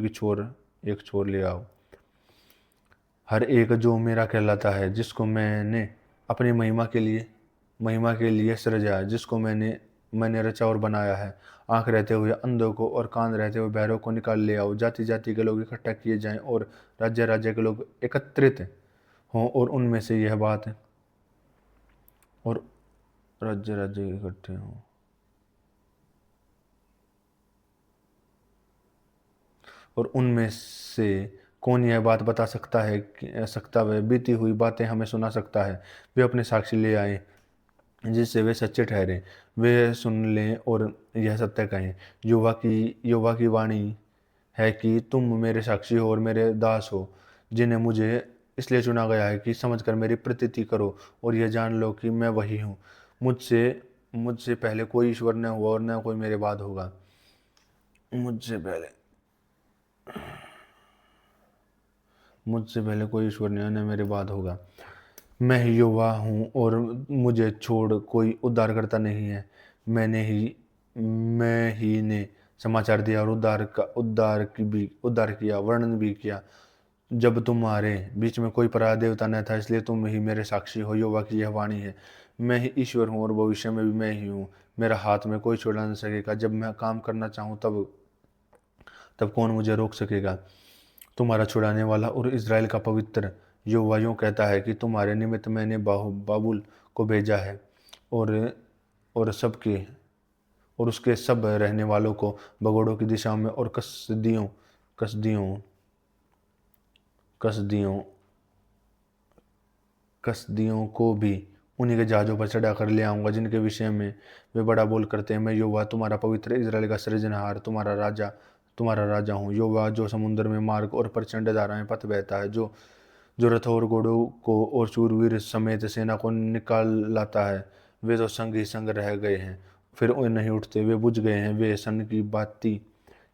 छोर एक छोर ले आओ। हर एक जो मेरा कहलाता है, जिसको मैंने अपनी महिमा के लिए सृजा, जिसको मैंने रचा और बनाया है। आंख रहते हुए अंधों को और कान रहते हुए बहरों को निकाल ले आओ। जाति जाति के लोग इकट्ठा किए जाएं और राज्य राज्य के लोग एकत्रित हों, और उनमें से यह बात है, और राज्य राज्य इकट्ठे हों, और उनमें से कौन यह बात बता सकता वह बीती हुई बातें हमें सुना सकता है। वे अपने साक्षी ले आए, जिससे वे सच्चे ठहरें, वे सुन लें और यह सत्य कहें। युवा की वाणी है कि तुम मेरे साक्षी हो और मेरे दास हो, जिन्हें मुझे इसलिए चुना गया है कि समझकर मेरी प्रतीति करो और यह जान लो कि मैं वही हूँ। मुझसे मुझसे पहले कोई ईश्वर न हुआ और न कोई मेरे बाद होगा। मुझसे पहले मुझसे पहले कोई ईश्वर नहीं है, न मेरे बाद होगा। मैं ही युवा हूँ और मुझे छोड़ कोई उद्धार करता नहीं है। मैं ही ने समाचार दिया और उद्धार किया, वर्णन भी किया। जब तुम्हारे बीच में कोई पराया देवता न था, इसलिए तुम ही मेरे साक्षी हो। यहोवा की यह वाणी है, मैं ही ईश्वर हूँ और भविष्य में भी मैं ही हूँ। मेरा हाथ में कोई छुड़ा नहीं सकेगा। जब मैं काम करना चाहूँ तब तब कौन मुझे रोक सकेगा। तुम्हारा छुड़ाने वाला और इज़राइल का पवित्र यहोवा यूँ कहता है कि तुम्हारे निमित्त मैंने बाबुल को भेजा है और और सबके और उसके सब रहने वालों को भगोड़ों की दिशा में और कसदियों कसदियों कसदियों को भी उन्हीं के जहाज़ों पर चढ़ा कर ले आऊँगा, जिनके विषय में वे बड़ा बोल करते हैं। मैं यहोवा तुम्हारा पवित्र इज़राइल का सृजनहार तुम्हारा राजा हूँ। यहोवा जो समुद्र में मार्ग और प्रचंड धाराएं पथ बहता है, जो रथों और घोड़ों को और शूरवीर समेत सेना को निकाल लाता है। वे तो संग ही संग रह गए हैं, फिर वे नहीं उठते। वे बुझ गए हैं, वे सन की बाती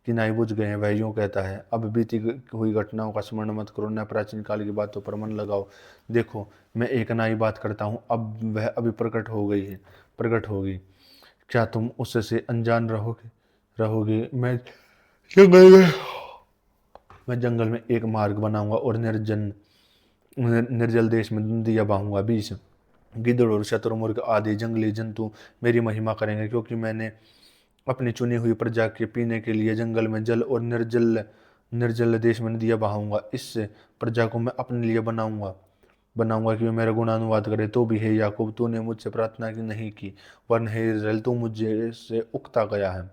कि नाई बुझ गए हैं। वह यूँ कहता है, अब बीती हुई घटनाओं का स्मरण मत करो, न प्राचीन काल की बातों पर मन लगाओ। देखो, मैं एक नई बात करता हूँ, अब वह अभी प्रकट होगी। क्या तुम उससे अनजान रहोगे। मैं जंगल में एक मार्ग बनाऊंगा और निर्जल देश में दिया बहाऊंगा। बीच गिद्धड़ और शतुरमुर्ग आदि जंगली जंतु मेरी महिमा करेंगे, क्योंकि मैंने अपनी चुनी हुई प्रजा के पीने के लिए जंगल में जल और निर्जल देश में नदियाँ बहाऊंगा। इस प्रजा को मैं अपने लिए बनाऊंगा कि वे मेरा गुणानुवाद करे। तो भी हे याकूब, तूने मुझसे प्रार्थना की नहीं की, वरन हे इस्राएल, तू मुझे से उकता गया है।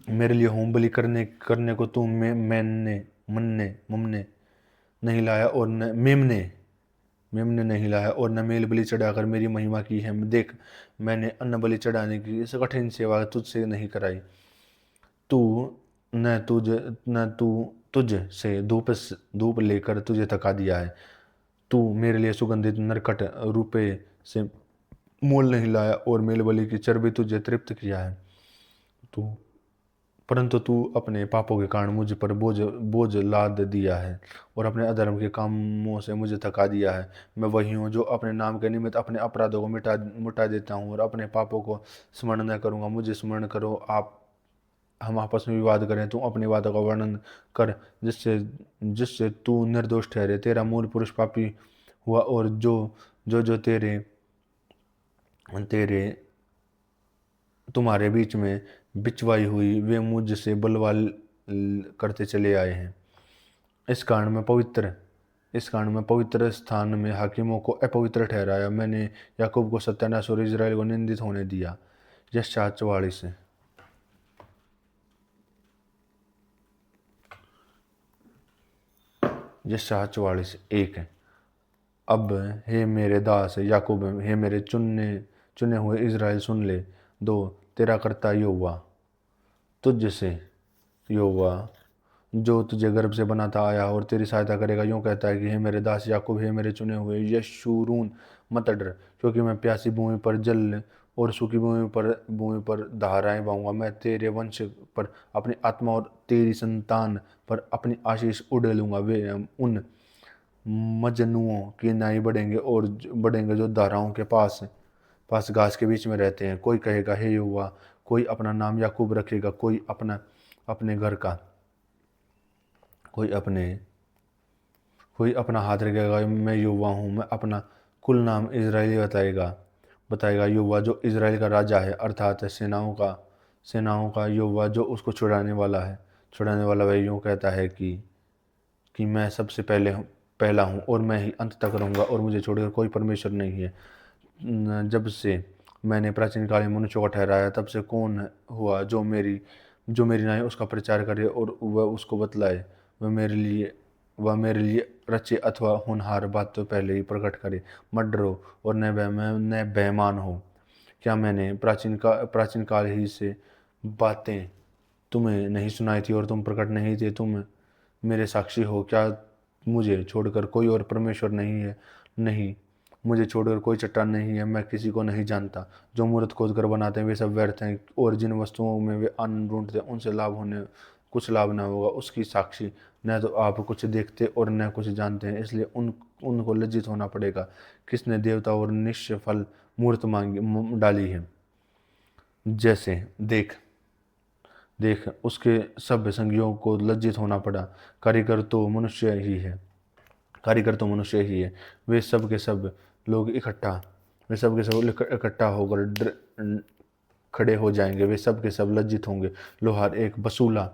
मेरे लिए होम बलि करने को तू मुमने नहीं लाया और न मेमने नहीं लाया और न मेल बलि चढ़ाकर मेरी महिमा की है। देख, मैंने अन्न बलि चढ़ाने की इस कठिन सेवा तुझसे नहीं कराई। तू न तू तुझ से धूप लेकर तुझे थका दिया है। तू मेरे लिए सुगंधित नरकट रुपए से मोल नहीं लाया और मेल बलि की चर्बी तुझे तृप्त किया है। तू परंतु तू अपने पापों के कारण मुझ पर बोझ लाद दिया है और अपने अधर्म के कामों से मुझे थका दिया है। मैं वही हूँ जो अपने नाम के निमित्त अपने अपराधों को मिटा देता हूँ और अपने पापों को स्मरण न करूँगा। मुझे स्मरण करो, आप हम आपस में विवाद करें। तू अपनी बातों का वर्णन कर, जिससे जिससे तू निर्दोष ठहरे। तेरा मूल पुरुष पापी हुआ और जो तेरे तेरे तुम्हारे बीच में बिचवाई हुई, वे मुझसे बलवाल करते चले आए हैं। इस कारण मैं पवित्र स्थान में हाकिमों को अपवित्र ठहराया। मैंने याकूब को सत्यानाश और इज़राइल को निंदित होने दिया। यशायाह 44 यशायाह 44:1। अब हे मेरे दास याकूब, हे मेरे चुने हुए इज़राइल, सुन ले। 2 तेरा कर्ता यहोवा जो तुझे गर्भ से बनाता आया और तेरी सहायता करेगा, यूँ कहता है कि हे मेरे दास याकूब, हे मेरे चुने हुए यशूरून, मत डर, क्योंकि मैं प्यासी भूमि पर जल और सूखी भूमि पर धाराएं बहाऊंगा। मैं तेरे वंश पर अपनी आत्मा और तेरी संतान पर अपनी आशीष उड़ेलूंगा। वे उन मजनुओं की नाई बढ़ेंगे जो धाराओं के पास पास घास के बीच में रहते हैं। कोई कहेगा हे यहोवा, कोई अपना नाम याकूब रखेगा, अपने घर का कोई अपने कोई अपना हाथ रखेगा। मैं यहोवा हूँ, मैं अपना कुल नाम इज़राइली बताएगा यहोवा जो इज़राइल का राजा है, अर्थात सेनाओं का यहोवा जो उसको छुड़ाने वाला वह यूँ कहता है कि मैं सबसे पहला हूँ और मैं ही अंत तक रहूँगा और मुझे छोड़कर कोई परमेश्वर नहीं है। जब से मैंने प्राचीन काल में मनुष्यों को ठहराया, तब से कौन हुआ जो मेरी नाई उसका प्रचार करे और वह उसको बतलाए। वह मेरे लिए वह मेरे लिए रचे अथवा होनहार बात तो पहले ही प्रकट करे। मत डरो और न बेईमान हो। क्या मैंने प्राचीन काल ही से बातें तुम्हें नहीं सुनाई थी और तुम प्रकट नहीं थे? तुम मेरे साक्षी हो। क्या मुझे छोड़कर कोई और परमेश्वर नहीं है? नहीं, मुझे छोड़कर कोई चट्टान नहीं है। मैं किसी को नहीं जानता। जो मूर्त खोद कर बनाते हैं वे सब व्यर्थ हैं, और जिन वस्तुओं में वे आनंद ढूंढते हैं उनसे कुछ लाभ न होगा। उसकी साक्षी, न तो आप कुछ देखते और न कुछ जानते हैं, इसलिए उनको लज्जित होना पड़ेगा। किसने देवता और निष्फल मूर्त डाली है? जैसे देख देख उसके सब संगियों को लज्जित होना पड़ा। कारीगर तो मनुष्य ही है कारीगर तो मनुष्य ही है। वे सब के सब लोग इकट्ठा वे सब के सब इकट्ठा होकर खड़े हो जाएंगे। वे सब के सब लज्जित होंगे। लोहार एक बसूला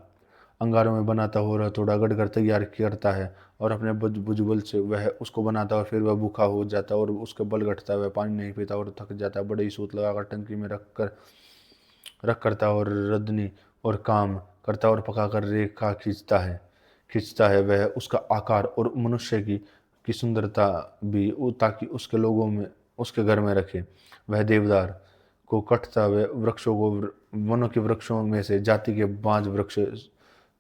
अंगारों में बनाता हो हथौड़ा गढ़कर तैयार करता है, और अपने बुजबुल से वह उसको बनाता है। फिर वह भूखा हो जाता है और उसके बल घटता है। वह पानी नहीं पीता और थक जाता है। बड़े ही सूत लगाकर टंकी में रख करता और रदनी और काम करता और पकाकर रेखा खींचता है। वह उसका आकार और मनुष्य की सुंदरता भी ताकि उसके लोगों में उसके घर में रखे। वह देवदार को कटता, वह वृक्षों को वनों के वृक्षों में से जाति के 5 वृक्ष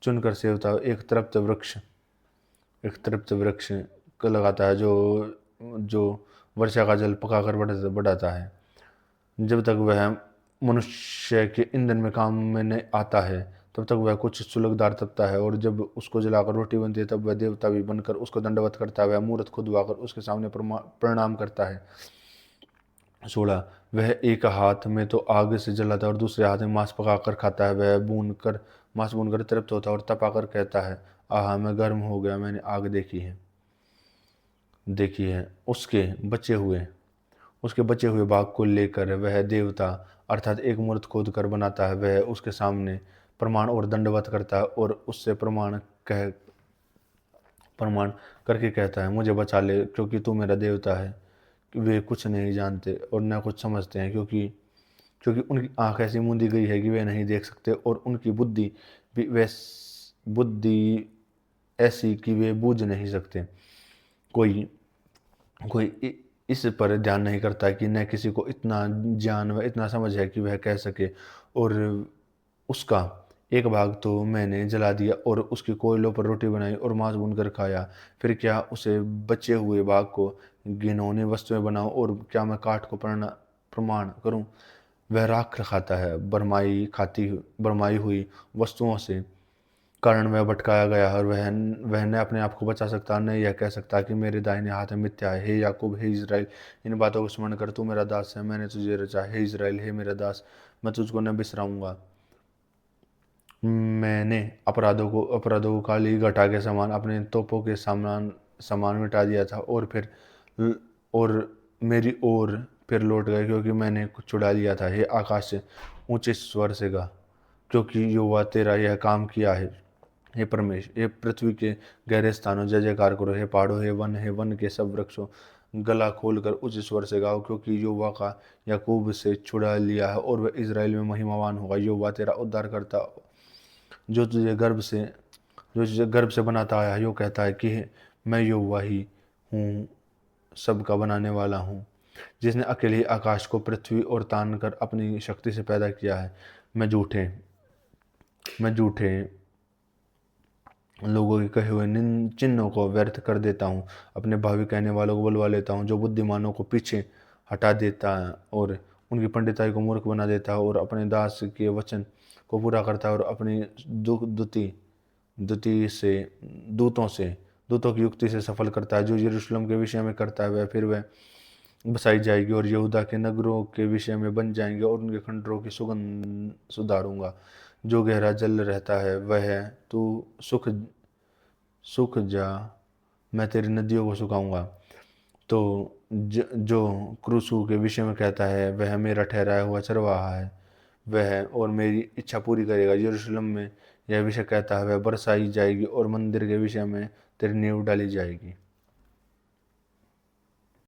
चुनकर सेवता। एक तृप्त वृक्ष को लगाता है, जो वर्षा का जल पकाकर बढ़ाता है। जब तक वह मनुष्य के ईंधन में काम में नहीं आता है तब तक वह कुछ सुलगदार तपता है, और जब उसको जलाकर रोटी बनती है तब वह देवता भी बनकर उसको दंडवत करता है। वह मूर्त खुदवाकर उसके सामने प्रणाम करता है। 16, वह एक हाथ में तो आग से जलाता है और दूसरे हाथ में मांस पकाकर खाता है। वह मांस भूनकर तृप्त होता है और तपाकर कहता है, आहा, मैं गर्म हो गया, मैंने आग देखी है। उसके बचे हुए भाग को लेकर वह देवता अर्थात एक मूर्त खोद कर बनाता है। वह उसके सामने प्रमाण और दंडवत करता है और उससे प्रमाण करके कहता है, मुझे बचा ले, क्योंकि तू मेरा देवता है। वे कुछ नहीं जानते और न कुछ समझते हैं, क्योंकि उनकी आंख ऐसी मूंदी गई है कि वे नहीं देख सकते, और उनकी बुद्धि ऐसी कि वे बूझ नहीं सकते। कोई कोई इस पर ध्यान नहीं करता कि न किसी को इतना ज्ञान व इतना समझ है कि वह कह सके, और उसका एक भाग तो मैंने जला दिया और उसकी कोयलों पर रोटी बनाई और मांस भूनकर खाया। फिर क्या उसे बचे हुए भाग को घिनौनी वस्तुएं बनाऊं, और क्या मैं काठ को प्रमाण करूं? वह राख खाता है, भरमाई हुई वस्तुओं से कारण वह भटकाया गया है, और वह न अपने आप को बचा सकता, न यह कह सकता कि मेरे दाहिने हाथ में मिथ्या है। हे याकूब, हे इज़राइल, इन बातों को स्मरण कर, तू मेरा दास है, मैंने तुझे रचा। हे इज़राइल, हे मेरा दास, मैं तुझको न बिसराऊंगा। मैंने अपराधों को काली घटा के समान अपने तोपों के समान मिटा दिया था, और मेरी ओर फिर लौट गए, क्योंकि मैंने कुछ छुड़ा लिया था। हे आकाश से ऊंचे स्वर से गा, क्योंकि यहोवा तेरा यह काम किया है। हे परमेश्वर, हे पृथ्वी के गहरे स्थानों, जय जयकार करो। हे पहाड़ों, हे वन के सब वृक्षों, गला खोलकर उच्च स्वर से गाओ, क्योंकि यहोवा का याकूब से छुड़ा लिया है और वह इज़राइल में महिमावान होगा। यहोवा तेरा उद्धार करता, जो तुझे गर्भ से बनाता आया है, यो कहता है कि मैं यहोवा ही हूँ, सबका बनाने वाला हूँ, जिसने अकेले ही आकाश को पृथ्वी और तान कर अपनी शक्ति से पैदा किया है। मैं झूठे लोगों के कहे हुए चिन्हों को व्यर्थ कर देता हूँ, अपने भावी कहने वालों को बुलवा लेता हूँ, जो बुद्धिमानों को पीछे हटा देता है और उनकी पंडिताई को मूर्ख बना देता है, और अपने दास के वचन को पूरा करता है, और अपनी दूतों की युक्ति से सफल करता है। जो यरूशलेम के विषय में करता है वह बसाई जाएगी, और यहूदा के नगरों के विषय में बन जाएंगे, और उनके खंडरों की सुगंध सुधारूंगा। जो गहरा जल रहता है वह तू सूख जा, मैं तेरी नदियों को सुखाऊंगा। तो जो क्रूसू के विषय में कहता है वह मेरा ठहराया हुआ चरवाहा है, वह और मेरी इच्छा पूरी करेगा। यरूशलेम में यह विषय कहता है वह बरसाई जाएगी, और मंदिर के विषय में तेरी नींव डाली जाएगी।